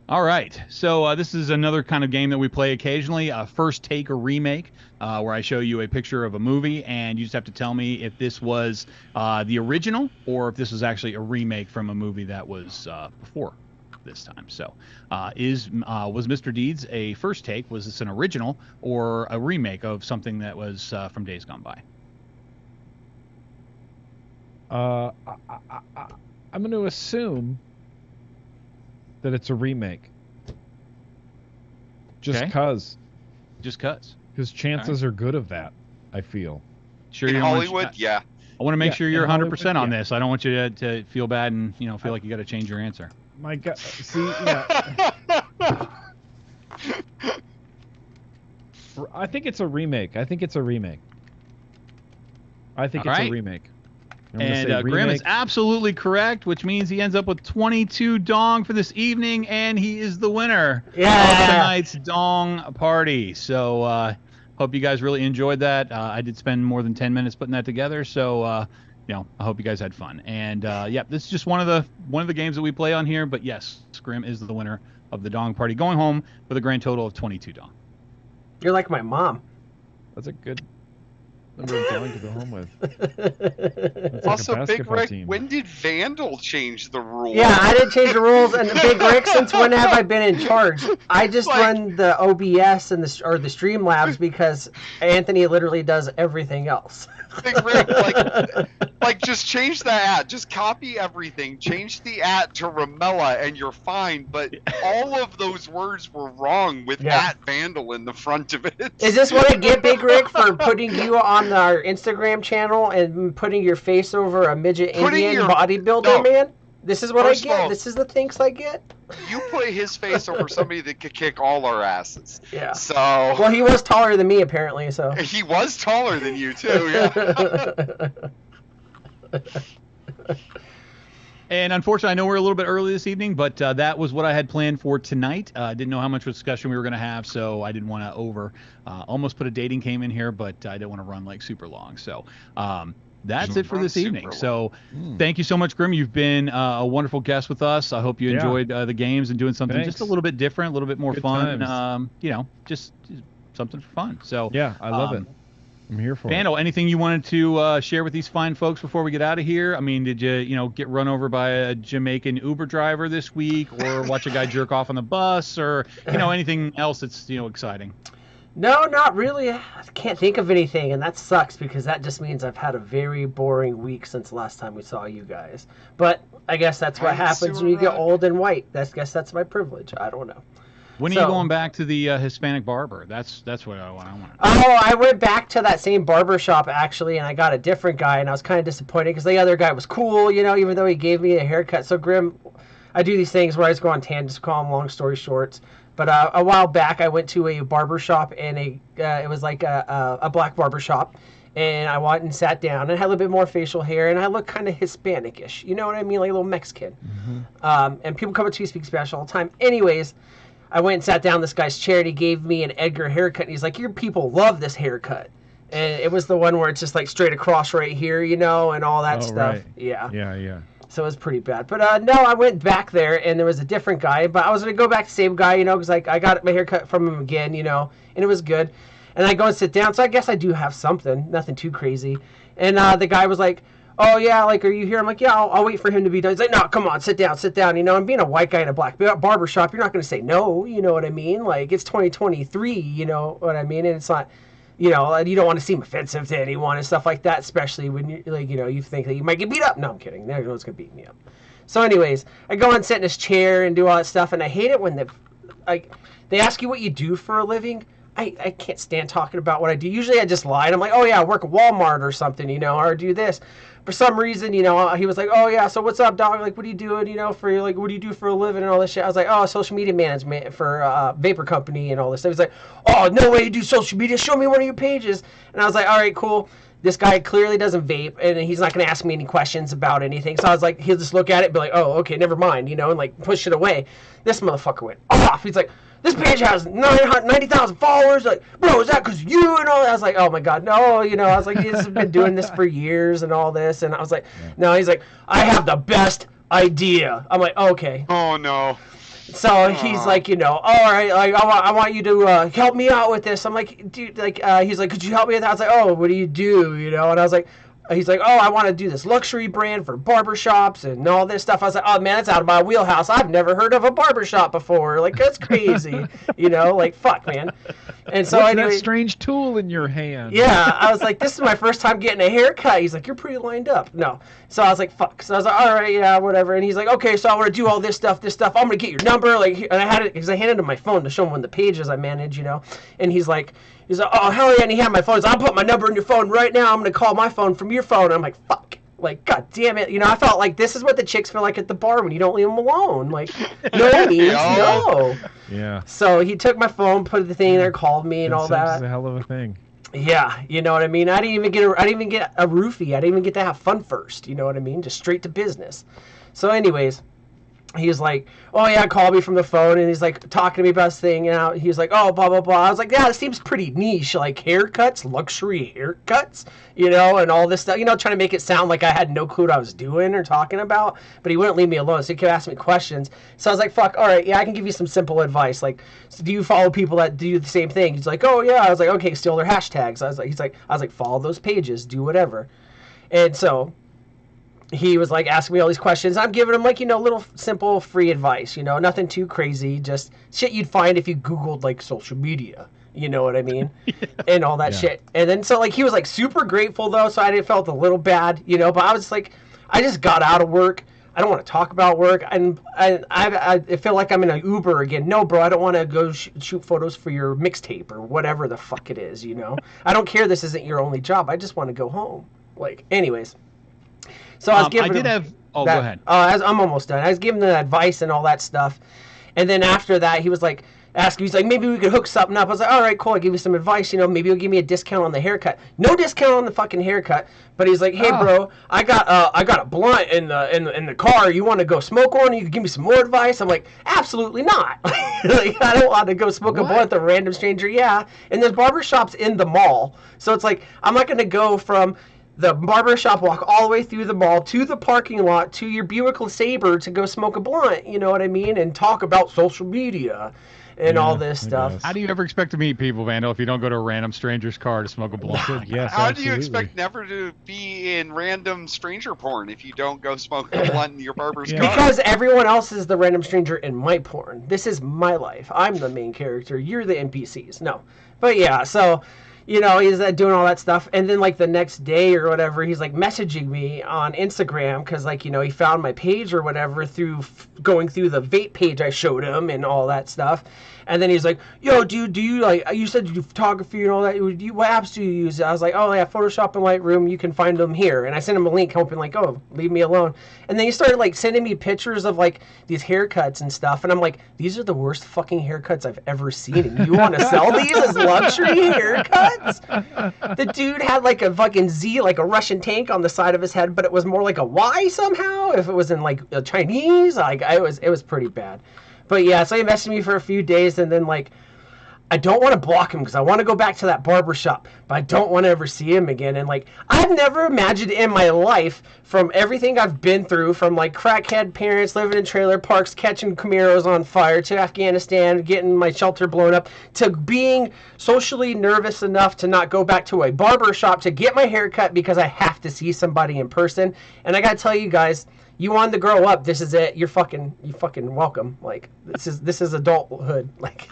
All right, so this is another kind of game that we play occasionally. First take or remake, where I show you a picture of a movie, and you just have to tell me if this was the original or if this was actually a remake from a movie that was before this time. So, was Mr. Deeds a first take? Was this an original or a remake of something that was from days gone by? I'm going to assume that it's a remake. Just cause. Just cause. Because chances are good of that, I feel. Sure. In Hollywood, yeah. I want to make sure you're 100% on this. I don't want you to feel bad and feel like you got to change your answer. My God. See, yeah. I think it's a remake. I think it's a remake. And Grim is absolutely correct, which means he ends up with 22 dong for this evening, and he is the winner of tonight's dong party. So hope you guys really enjoyed that. I did spend more than 10 minutes putting that together, so I hope you guys had fun. And yeah, this is just one of the games that we play on here. But yes, Grim is the winner of the dong party, going home with a grand total of 22 dong. You're like my mom. That's a good number of dong to go home with. Also, Big Rick, when did Vandal change the rules? Yeah, I didn't change the rules. And Big Rick, since when have I been in charge? I just run the OBS and the Streamlabs because Anthony literally does everything else. Big Rick, like just change the @ just copy everything, change the @ to Ramella, and you're fine. But all of those words were wrong with @Vandal in the front of it. Is this what I get, Big Rick, for putting you on our Instagram channel and putting your face over a midget Indian bodybuilder, man? This is what I get. This is the things I get. You put his face over somebody that could kick all our asses. Yeah. So. Well, he was taller than me, apparently. So. He was taller than you too. Yeah. And unfortunately, I know we're a little bit early this evening, but that was what I had planned for tonight. I didn't know how much discussion we were going to have, so I didn't want to almost put a dating game in here, but I didn't want to run like super long. So that's it for this evening. So thank you so much, Grim. You've been a wonderful guest with us. I hope you enjoyed the games and doing something just a little bit different, a little bit more fun. Just something for fun. So yeah, I love it. I'm here for Vandal, anything you wanted to share with these fine folks before we get out of here? I mean, did you get run over by a Jamaican Uber driver this week, or watch a guy jerk off on the bus, or anything else that's exciting? No, not really. I can't think of anything, and that sucks because that just means I've had a very boring week since the last time we saw you guys. But I guess that's what happens when you get old and white. I guess that's my privilege. I don't know. When are you going back to the Hispanic barber? That's what I want. Oh, I went back to that same barber shop actually, and I got a different guy, and I was kind of disappointed because the other guy was cool, even though he gave me a haircut. So Grim, I do these things where I just go on tangents, call them long story shorts. But a while back, I went to a barber shop, and it was like a black barber shop, and I went and sat down, and I had a little bit more facial hair, and I look kind of Hispanic-ish, you know what I mean, like a little Mexican. Mm-hmm. And people come up to me speak Spanish all the time. Anyways, I went and sat down in this guy's chair, and he gave me an Edgar haircut, and he's like, your people love this haircut. And it was the one where it's just like straight across right here, and all that stuff. Right. Yeah. Yeah. So it was pretty bad. But no, I went back there, and there was a different guy. But I was going to go back to the same guy, because I got my haircut from him again, and it was good. And I go and sit down. So I guess I do have something. Nothing too crazy. And the guy was like, oh, yeah, like, are you here? I'm like, yeah, I'll wait for him to be done. He's like, no, come on, sit down. And being a white guy in a black barber shop, you're not going to say no, you know what I mean? Like, it's 2023, you know what I mean? And it's not, you don't want to seem offensive to anyone and stuff like that, especially when you, like, you think that you might get beat up. No, I'm kidding. No one's going to beat me up. So anyways, I go and sit in this chair and do all that stuff, and I hate it when they ask you what you do for a living. I can't stand talking about what I do. Usually I just lie, and I'm like, oh, yeah, I work at Walmart or something, or do this. For some reason, he was like, oh, yeah, so what's up, dog? Like, what are you doing, for, like, what do you do for a living and all this shit? I was like, oh, social media management for Vapor Company and all this stuff. He's like, oh, no way you do social media. Show me one of your pages. And I was like, all right, cool. This guy clearly doesn't vape, and he's not going to ask me any questions about anything. So I was like, he'll just look at it and be like, oh, okay, never mind, and, like, push it away. This motherfucker went off. He's like, this page has 90,000 followers. Like, bro, is that because you and all that? I was like, oh my God, no. I was like, he's been doing this for years and all this. And I was like, no. He's like, I have the best idea. I'm like, okay. Oh no. So he's like, all right, like I want you to help me out with this. I'm like, dude, like, he's like, could you help me with that? I was like, oh, what do you do? And I was like, he's like, oh, I want to do this luxury brand for barbershops and all this stuff. I was like, oh, man, that's out of my wheelhouse. I've never heard of a barbershop before. Like, that's crazy. Like, fuck, man. And so What's that strange tool in your hand? Yeah, I was like, this is my first time getting a haircut. He's like, you're pretty lined up. No. So I was like, fuck. So I was like, all right, yeah, whatever. And he's like, okay, so I want to do all this stuff. I'm going to get your number. Like, and I had it because I handed him my phone to show him one of the pages I manage, And he's like, oh, hell yeah, and he had my phone. He's like, I'll put my number in your phone right now. I'm going to call my phone from your phone. And I'm like, fuck. Like, God damn it. I felt like this is what the chicks feel like at the bar when you don't leave them alone. Like, no means no. Yeah. So he took my phone, put the thing in there, called me and all that. It's a hell of a thing. Yeah, you know what I mean? I didn't even get a roofie. I didn't even get to have fun first. You know what I mean? Just straight to business. So anyways, he was like, oh, yeah, call me from the phone. And he's like talking to me about this thing. And he was like, oh, blah, blah, blah. I was like, yeah, it seems pretty niche. Like haircuts, luxury haircuts, and all this stuff, trying to make it sound like I had no clue what I was doing or talking about. But he wouldn't leave me alone. So he kept asking me questions. So I was like, fuck, all right, yeah, I can give you some simple advice. Like, so do you follow people that do the same thing? He's like, oh, yeah. I was like, okay, steal their hashtags. I was like, follow those pages, do whatever. And so he was like asking me all these questions. I'm giving him like, little simple free advice, nothing too crazy, just shit you'd find if you Googled like social media, you know what I mean? Yeah. And all that shit. And then so like he was like super grateful though, so I felt a little bad, but I was like, I just got out of work. I don't want to talk about work, and I feel like I'm in an Uber again. No, bro, I don't want to go shoot photos for your mixtape or whatever the fuck it is, I don't care. This isn't your only job. I just want to go home. Like, anyways. So I was giving go ahead. I'm almost done. I was giving him the advice and all that stuff. And then after that, he was like, ask him. He's like, maybe we could hook something up. I was like, all right, cool. I'll give you some advice. You know, maybe you'll give me a discount on the haircut. No discount on the fucking haircut. But he's like, hey, bro, I got a blunt in the car. You want to go smoke one? You can give me some more advice. I'm like, absolutely not. Like, I don't want to go smoke a blunt with a random stranger. Yeah, and there's barbershops in the mall, so it's like I'm not gonna go from the barbershop, walk all the way through the mall to the parking lot to your Buick LeSabre to go smoke a blunt. You know what I mean? And talk about social media and all this stuff. How do you ever expect to meet people, Vandal, if you don't go to a random stranger's car to smoke a blunt? Yes, How absolutely. do you expect never to be in random stranger porn if you don't go smoke a blunt in your barber's car? Because everyone else is the random stranger in my porn. This is my life. I'm the main character. You're the NPCs. No. But yeah, so... You know, he's doing all that stuff. And then, like, the next day or whatever, he's, like, messaging me on Instagram because, like, you know, he found my page or whatever through going through the vape page I showed him and all that stuff. And then he's like, yo, dude, do you, like, you said you do photography and all that. What apps do you use? I was like, oh, yeah, Photoshop and Lightroom. You can find them here. And I sent him a link hoping, like, oh, leave me alone. And then he started, like, sending me pictures of, like, these haircuts and stuff. And I'm like, these are the worst fucking haircuts I've ever seen. And you want to sell these as luxury haircuts? The dude had, like, a fucking Z, like a Russian tank on the side of his head, but it was more like a Y somehow. If it was in, like, Chinese, like, it was pretty bad. But yeah, so he messaged me for a few days, and then, like, I don't want to block him because I want to go back to that barber shop, but I don't want to ever see him again. And, like, I've never imagined in my life, from everything I've been through, from, like, crackhead parents living in trailer parks, catching Camaros on fire, to Afghanistan, getting my shelter blown up, to being socially nervous enough to not go back to a barber shop to get my hair cut because I have to see somebody in person. And I got to tell you guys, you wanted to grow up, this is it. You fucking welcome. Like, this is adulthood. Like,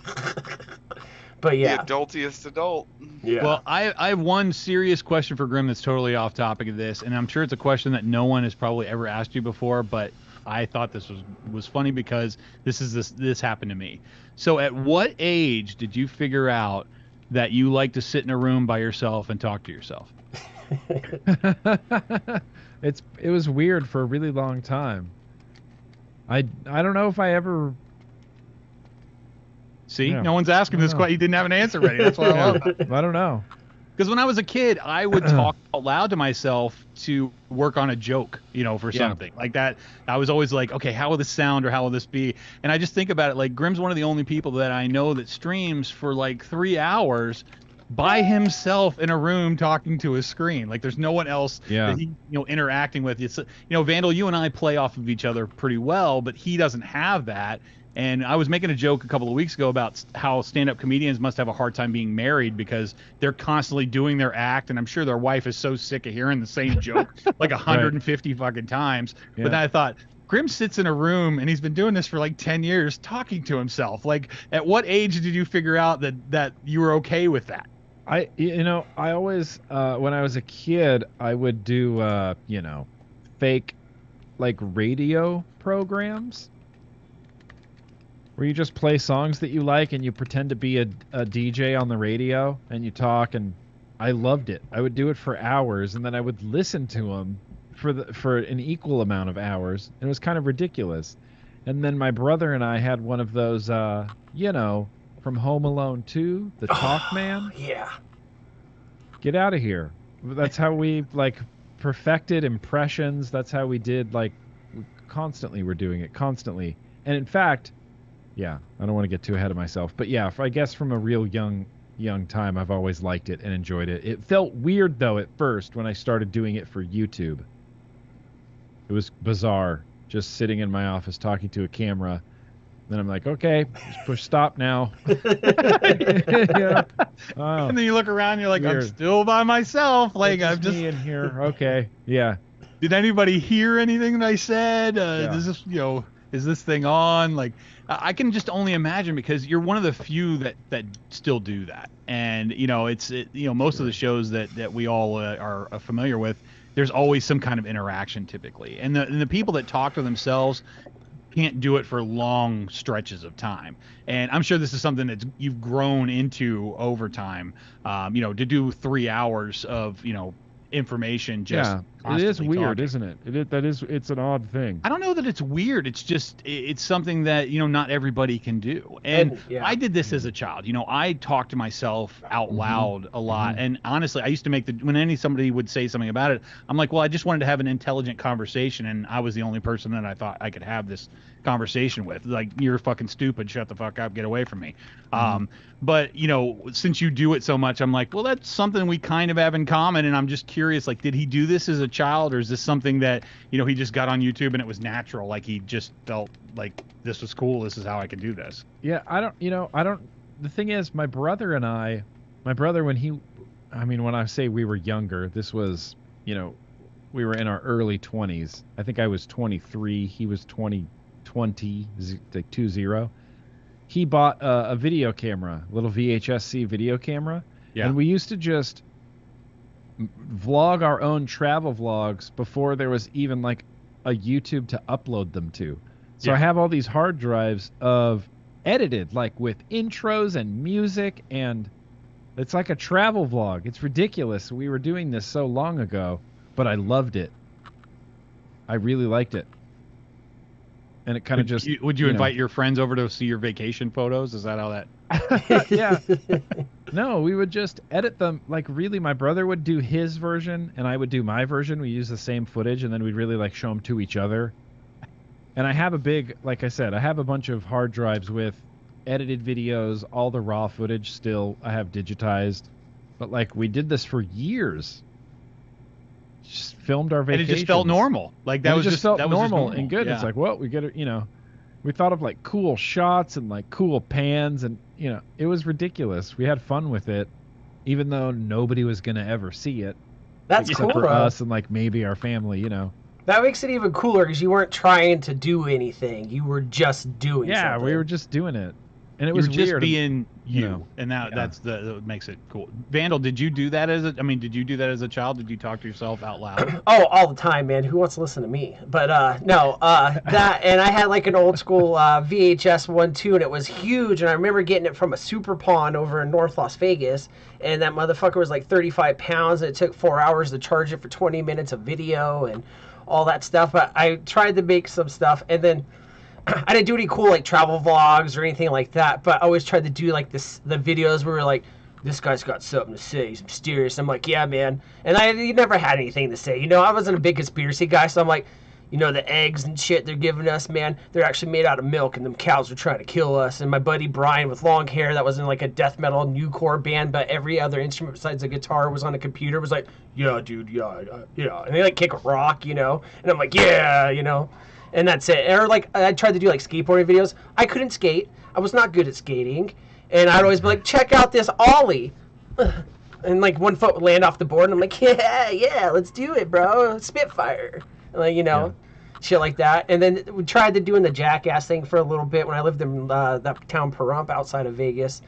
but yeah. The adultiest adult. Yeah. Well, I have one serious question for Grim that's totally off topic of this, and I'm sure it's a question that no one has probably ever asked you before, but I thought this was funny because this happened to me. So at what age did you figure out that you like to sit in a room by yourself and talk to yourself? It was weird for a really long time. I don't know if I ever... See, Yeah. no one's asking this question. You didn't have an answer ready. That's what I love. I don't know. Because when I was a kid, I would talk out loud to myself to work on a joke, you know, for something like that. I was always like, okay, how will this sound or how will this be? And I just think about it like Grim's one of the only people that I know that streams for like 3 hours by himself in a room talking to a screen. Like there's no one else that he, interacting with. It's, Vandal, you and I play off of each other pretty well, but he doesn't have that. And I was making a joke a couple of weeks ago about how stand-up comedians must have a hard time being married because they're constantly doing their act, and I'm sure their wife is so sick of hearing the same joke like 150 fucking times. Yeah. But then I thought, Grim sits in a room, and he's been doing this for like 10 years talking to himself. Like, at what age did you figure out that you were okay with that? I always, when I was a kid, I would do, fake, like, radio programs where you just play songs that you like and you pretend to be a DJ on the radio and you talk, and I loved it. I would do it for hours, and then I would listen to them for an equal amount of hours, and it was kind of ridiculous. And then my brother and I had one of those, from Home Alone 2, the Talkman. Yeah. Get out of here. That's how we, like, perfected impressions. That's how we did, like, constantly we're doing it, constantly. And in fact, yeah, I don't want to get too ahead of myself, but yeah, I guess from a real young time, I've always liked it and enjoyed it. It felt weird, though, at first when I started doing it for YouTube. It was bizarre, just sitting in my office talking to a camera. Then I'm like, okay, just push stop now. Yeah. Oh, and then you look around, and you're like, weird. I'm still by myself. Like, I'm just me in here. Okay, yeah. Did anybody hear anything that I said? Is this, is this thing on? Like, I can just only imagine, because you're one of the few that still do that. And most of the shows that we all are familiar with, there's always some kind of interaction typically. And the people that talk to themselves can't do it for long stretches of time. And I'm sure this is something that you've grown into over time. To do 3 hours of information. Just it is weird, talking. isn't it? It's an odd thing. I don't know that it's weird. It's just it's something that not everybody can do. And I did this as a child. I talked to myself out loud a lot. And honestly, I used to make when somebody would say something about it, I'm like, well, I just wanted to have an intelligent conversation, and I was the only person that I thought I could have this conversation with. Like, you're fucking stupid, shut the fuck up, get away from me. But since you do it so much, I'm like, well, that's something we kind of have in common. And I'm just curious, like, did he do this as a child, or is this something that he just got on YouTube and it was natural, like he just felt like this was cool, this is how I can do this? Yeah, I don't the thing is, my brother when I say we were younger, this was we were in our early 20s. I think I was 23, he was 20, like 20. He bought a video camera, a little VHS-C video camera, and we used to just vlog our own travel vlogs before there was even like a YouTube to upload them to. So I have all these hard drives of edited, like with intros and music, and it's like a travel vlog. It's ridiculous. We were doing this so long ago, but I loved it. I really liked it. And it kind of just... Would you invite your friends over to see your vacation photos? Is that how that... Yeah. No, we would just edit them. Like, really, my brother would do his version, and I would do my version. We use the same footage, and then we'd really, like, show them to each other. And I have like I said, I have a bunch of hard drives with edited videos, all the raw footage still I have digitized. But, like, we did this for years. Just filmed our vacations. And it just felt normal. Like, that was just normal and good. Yeah. It's like, well, we get it, we thought of like cool shots and like cool pans, and it was ridiculous. We had fun with it, even though nobody was gonna ever see it. That's except cool for us and like maybe our family. That makes it even cooler because you weren't trying to do anything. You were just doing something. Yeah, we were just doing it. And it was just weird. Being you, and that's what makes it cool. Vandal, did you do that as a child? Did you talk to yourself out loud? Oh, all the time, man. Who wants to listen to me? But no, that, and I had like an old school VHS one too, and it was huge. And I remember getting it from a super pawn over in North Las Vegas, and that motherfucker was like 35 pounds, and it took 4 hours to charge it for 20 minutes of video and all that stuff. But I tried to make some stuff, and then I didn't do any cool like travel vlogs or anything like that, but I always tried to do like the videos where we're like, this guy's got something to say, he's mysterious. I'm like, yeah, man. And he never had anything to say. I wasn't a big conspiracy guy, so I'm like, the eggs and shit they're giving us, man, they're actually made out of milk, and them cows are trying to kill us. And my buddy Brian with long hair that was in like a death metal newcore band, but every other instrument besides the guitar was on a computer, was like, yeah, dude, yeah. And they like kick a rock, and I'm like, yeah, and that's it. Or like I tried to do like skateboarding videos. I couldn't skate. I was not good at skating, and I'd always be like, check out this ollie, and like one foot would land off the board, and I'm like, yeah, let's do it, bro, Spitfire, and like shit like that. And then we tried to doing the jackass thing for a little bit when I lived in that town Pahrump outside of Vegas.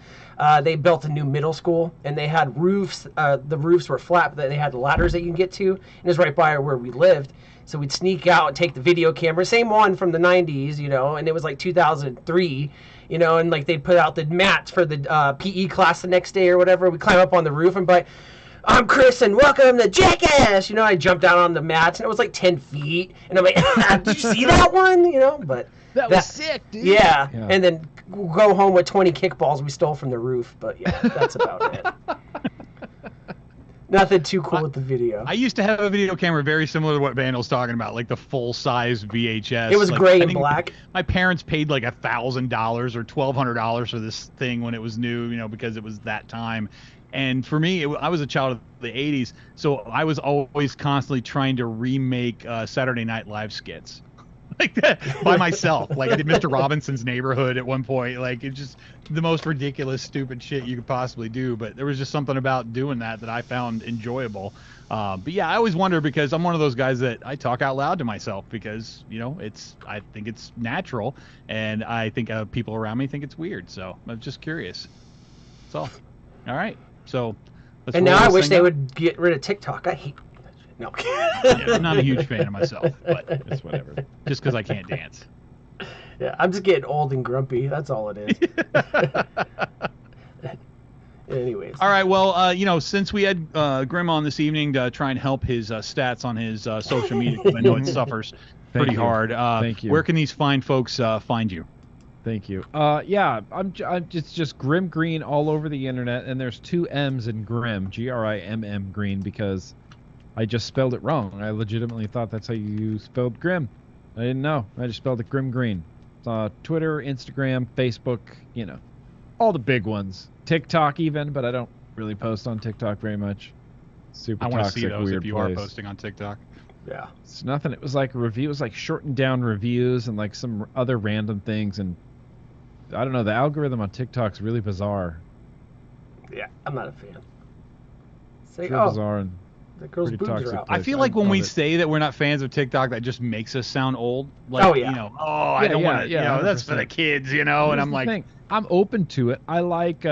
They built a new middle school, and they had roofs. The roofs were flat, but they had ladders that you can get to, and it was right by where we lived. So we'd sneak out and take the video camera, same one from the 90s, and it was like 2003, and like they'd put out the mats for the PE class the next day or whatever. We'd climb up on the roof and be like, I'm Chris and welcome to Jackass. I jumped down on the mats, and it was like 10 feet. And I'm like, did you see that one? But that was sick, dude. Yeah. And then go home with 20 kickballs we stole from the roof. But yeah, that's about it. Nothing too cool with the video. I used to have a video camera very similar to what Vandal's talking about, like the full-size VHS. It was like, gray and black. My parents paid like $1,000 or $1,200 for this thing when it was new, because it was that time. And for me, I was a child of the 80s, so I was always constantly trying to remake Saturday Night Live skits. Like that by myself. Like I did Mr. Robinson's Neighborhood at one point. Like it's just the most ridiculous, stupid shit you could possibly do. But there was just something about doing that I found enjoyable. But yeah, I always wonder because I'm one of those guys that I talk out loud to myself because I think it's natural, and I think people around me think it's weird. So I'm just curious. That's all. All right. So. And now I wish they would get rid of TikTok. I hate. No. Yeah, I'm not a huge fan of myself, but it's whatever. Just because I can't dance. Yeah, I'm just getting old and grumpy. That's all it is. Anyways. All right. Well, since we had Grim on this evening to try and help his stats on his social media, because I know it suffers pretty hard. Thank you. Where can these fine folks find you? Thank you. I'm just Grim Green all over the internet, and there's 2 M's in Grim, Grimm Green, because I just spelled it wrong. I legitimately thought that's how you spelled Grim. I didn't know. I just spelled it Grim Green. Twitter, Instagram, Facebook, all the big ones. TikTok even, but I don't really post on TikTok very much. Super toxic, I want to see those weird if you place. are posting on TikTok. Yeah. It's nothing. It was like reviews, like shortened down reviews and like some other random things. And I don't know, the algorithm on TikTok's really bizarre. Yeah, I'm not a fan. Say, Real bizarre and that girl's pretty boobs toxic are out. place. I feel like when we say that we're not fans of TikTok, that just makes us sound old. Like, Oh, yeah. I don't want to, that's for the 100%. kids, and Here's I'm the like, thing. I'm open to it. I like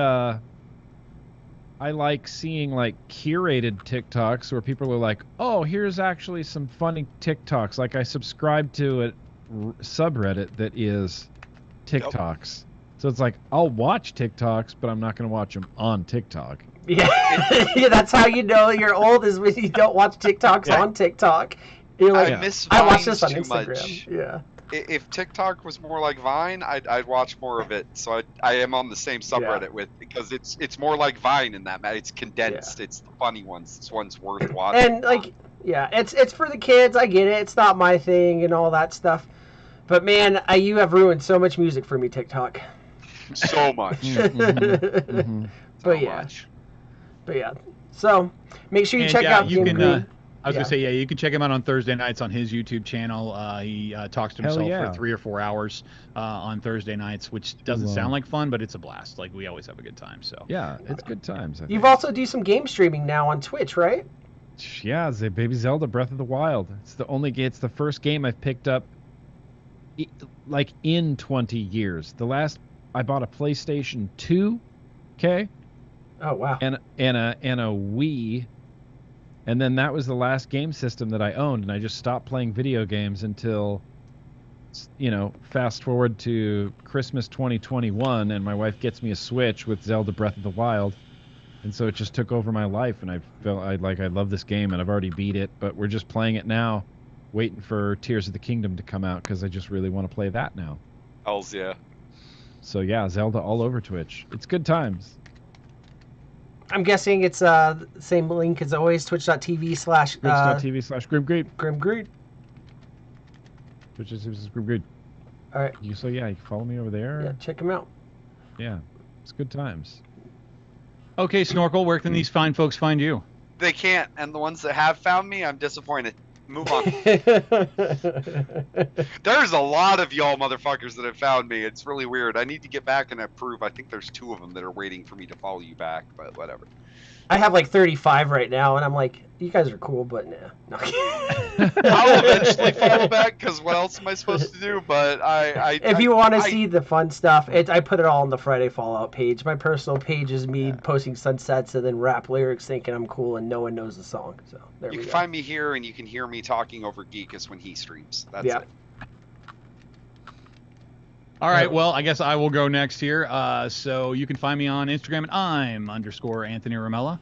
seeing like curated TikToks where people are like, oh, here's actually some funny TikToks. Like I subscribe to a subreddit that is TikToks. So it's like, I'll watch TikToks, but I'm not going to watch them on TikTok. Yeah. Yeah, that's how you know you're old, is when you don't watch TikToks on TikTok. You're like, I watch this on Instagram. Much. Yeah. If TikTok was more like Vine, I'd watch more of it. So I am on the same subreddit because it's more like Vine in that matter. It's condensed. Yeah. It's the funny ones. It's ones worth watching. And it's for the kids. I get it. It's not my thing and all that stuff. But man, you have ruined so much music for me, TikTok. So much. But yeah. So make sure you check out Jim Green. I was going to say, you can check him out on Thursday nights on his YouTube channel. He talks to himself for 3 or 4 hours on Thursday nights, which doesn't sound like fun, but it's a blast. Like, we always have a good time. So yeah, it's good times. You've also do some game streaming now on Twitch, right? Yeah, Baby Zelda Breath of the Wild. It's the first game I've picked up like in 20 years. The last I bought a PlayStation 2, okay? Oh wow. And a Wii. And then that was the last game system that I owned, and I just stopped playing video games until, fast forward to Christmas 2021, and my wife gets me a Switch with Zelda Breath of the Wild, and so it just took over my life, and I love this game, and I've already beat it, but we're just playing it now, waiting for Tears of the Kingdom to come out, because I just really want to play that now. Hells yeah. So yeah, Zelda all over Twitch. It's good times. I'm guessing it's the same link as always, twitch.tv/GrimGreed. GrimGreed. Twitch.tv/GrimGreed. All right. You can follow me over there. Yeah, check him out. Yeah, it's good times. Okay, Snorkel, where can these fine folks find you? They can't, and the ones that have found me, I'm disappointed. Move on. There's a lot of y'all motherfuckers that have found me. It's really weird. I need to get back and approve. I think there's 2 of them that are waiting for me to follow you back, but whatever. I have like 35 right now, and I'm like, you guys are cool, but nah. No. I'll eventually follow back, because what else am I supposed to do? But if you want to see the fun stuff, I put it all on the Friday Fallout page. My personal page is me posting sunsets and then rap lyrics thinking I'm cool, and no one knows the song. So there you we can go. find me here, and you can hear me talking over Geekus when he streams. That's it. All right, well, I guess I will go next here. So you can find me on Instagram at _Anthony Ramella.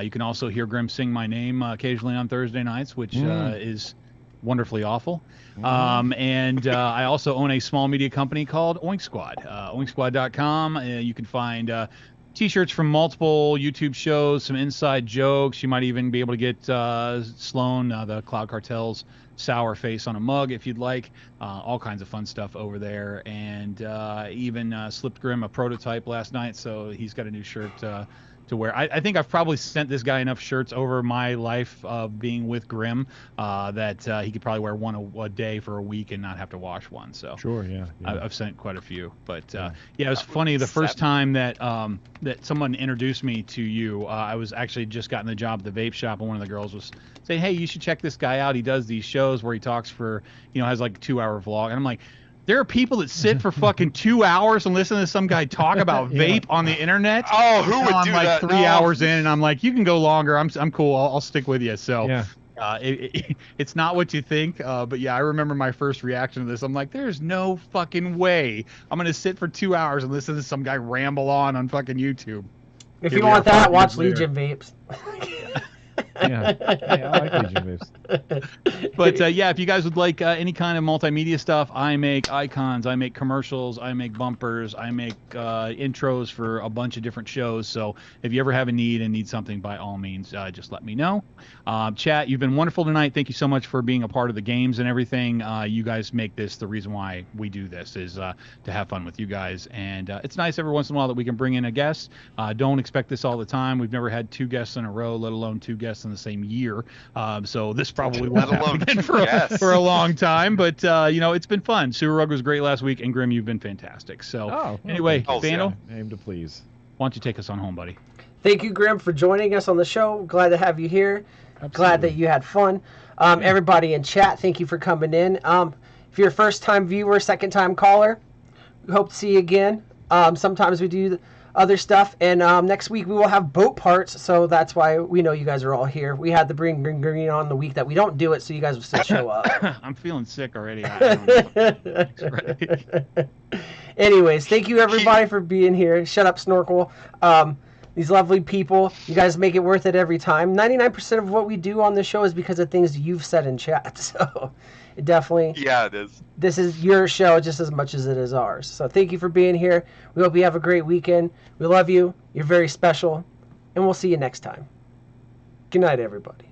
You can also hear Grim sing my name occasionally on Thursday nights, which is wonderfully awful. And I also own a small media company called Oink Squad. OinkSquad.com. You can find T-shirts from multiple YouTube shows, some inside jokes. You might even be able to get Sloan, the Cloud Cartel's sour face on a mug if you'd like. All kinds of fun stuff over there. And even slipped Grim a prototype last night, so he's got a new shirt to wear. I think I've probably sent this guy enough shirts over my life of being with Grim that he could probably wear one a day for a week and not have to wash one. So sure, yeah. I've sent quite a few. But it was funny the first time that that someone introduced me to you. I was actually just gotten the job at the vape shop, and one of the girls was saying, "Hey, you should check this guy out. He does these shows where he talks for, has like a 2-hour vlog." And I'm like, there are people that sit for fucking 2 hours and listen to some guy talk about vape on the internet. Oh, who would do I'm like that? 3 hours in, and I'm like, you can go longer. I'm cool. I'll stick with you. So yeah. It's not what you think. But yeah, I remember my first reaction to this. I'm like, there's no fucking way I'm going to sit for 2 hours and listen to some guy ramble on fucking YouTube. If you want that, watch Legion Vapes. Yeah, I like Legion Vapes. But yeah, if you guys would like any kind of multimedia stuff, I make icons, I make commercials, I make bumpers, I make intros for a bunch of different shows. So if you ever have a need and need something, by all means, just let me know. Chat, you've been wonderful tonight. Thank you so much for being a part of the games and everything. You guys make this the reason why we do this, is to have fun with you guys. And it's nice every once in a while that we can bring in a guest. Don't expect this all the time. We've never had 2 guests in a row, let alone 2 guests in the same year. So this probably won't happen again for a long time. But it's been fun. Sewer Rug was great last week, and Grim, you've been fantastic. So anyway, Vandal, aim to please. Why don't you take us on home, buddy? Thank you, Grim, for joining us on the show. Glad to have you here. Absolutely. Glad that you had fun. Everybody in chat, thank you for coming in. If you're a first-time viewer, second-time caller, we hope to see you again. Sometimes we do other stuff, and next week we will have boat parts, so that's why we know you guys are all here. We had the Bring Green on the week that we don't do it, so you guys will still show up. I'm feeling sick already. I don't know. Anyways, thank you everybody for being here. Shut up, Snorkel. These lovely people, you guys make it worth it every time. 99% of what we do on this show is because of things you've said in chat, so it definitely... Yeah, it is. This is your show just as much as it is ours. So thank you for being here. We hope you have a great weekend. We love you. You're very special. And we'll see you next time. Good night, everybody.